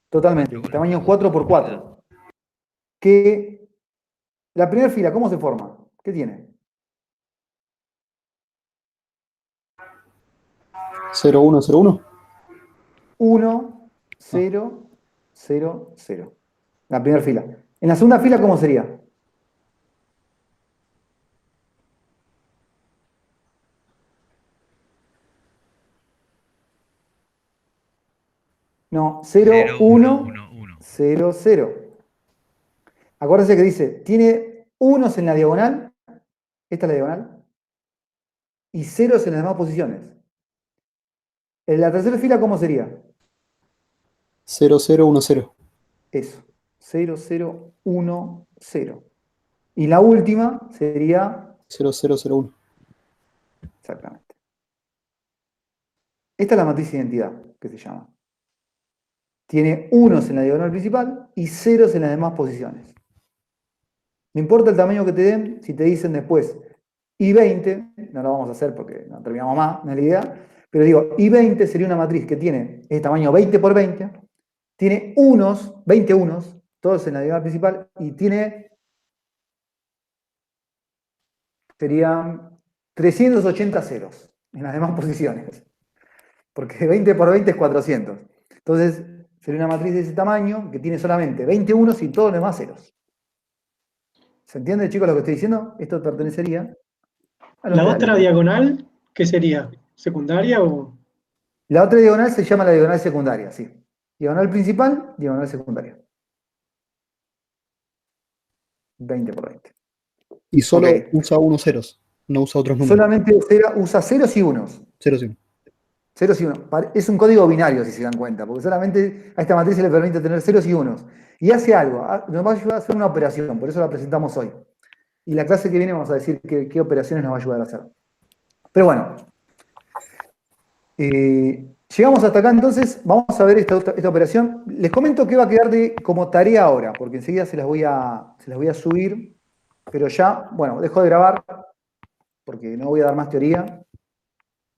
Totalmente, tamaño 4 por 4. Que la primera fila, ¿cómo se forma? ¿Qué tiene? 0, 1, 0, 1. 1, 0, 0, 0. La primera fila. En la segunda fila, ¿cómo sería? No, 0, 1, 0, 0. Acuérdense que dice, tiene unos en la diagonal, esta es la diagonal, y ceros en las demás posiciones. En la tercera fila, ¿cómo sería? 0, 0, 1, 0. Eso, 0, 0, 1, 0. Y la última sería... 0, 0, 0, 1. Exactamente. Esta es la matriz de identidad, que se llama. Tiene unos en la diagonal principal y ceros en las demás posiciones. No importa el tamaño que te den, si te dicen después I20, no lo vamos a hacer porque no terminamos más, no es la idea, pero digo, I20 sería una matriz que tiene el tamaño 20 por 20, tiene unos, 20 unos, todos en la diagonal principal, y tiene, serían 380 ceros en las demás posiciones, porque 20 por 20 es 400. Entonces, sería una matriz de ese tamaño que tiene solamente 20 unos y todos los demás ceros. ¿Se entiende, chicos, lo que estoy diciendo? Esto pertenecería a los La reales. otra diagonal, ¿qué sería? ¿Secundaria o...? La otra diagonal se llama la diagonal secundaria, sí. Diagonal principal, diagonal secundaria. 20 por 20. Y solo Ok. usa unos ceros, no usa otros números. Solamente usa ceros y unos. Ceros y unos. Ceros y unos. Es un código binario, si se dan cuenta, porque solamente a esta matriz se le permite tener ceros y unos. Y hace algo, nos va a ayudar a hacer una operación, por eso la presentamos hoy. Y la clase que viene vamos a decir qué operaciones nos va a ayudar a hacer. Pero bueno, llegamos hasta acá, entonces vamos a ver esta operación. Les comento que va a quedar como tarea ahora, porque enseguida se las voy a subir, pero ya, bueno, dejo de grabar, porque no voy a dar más teoría.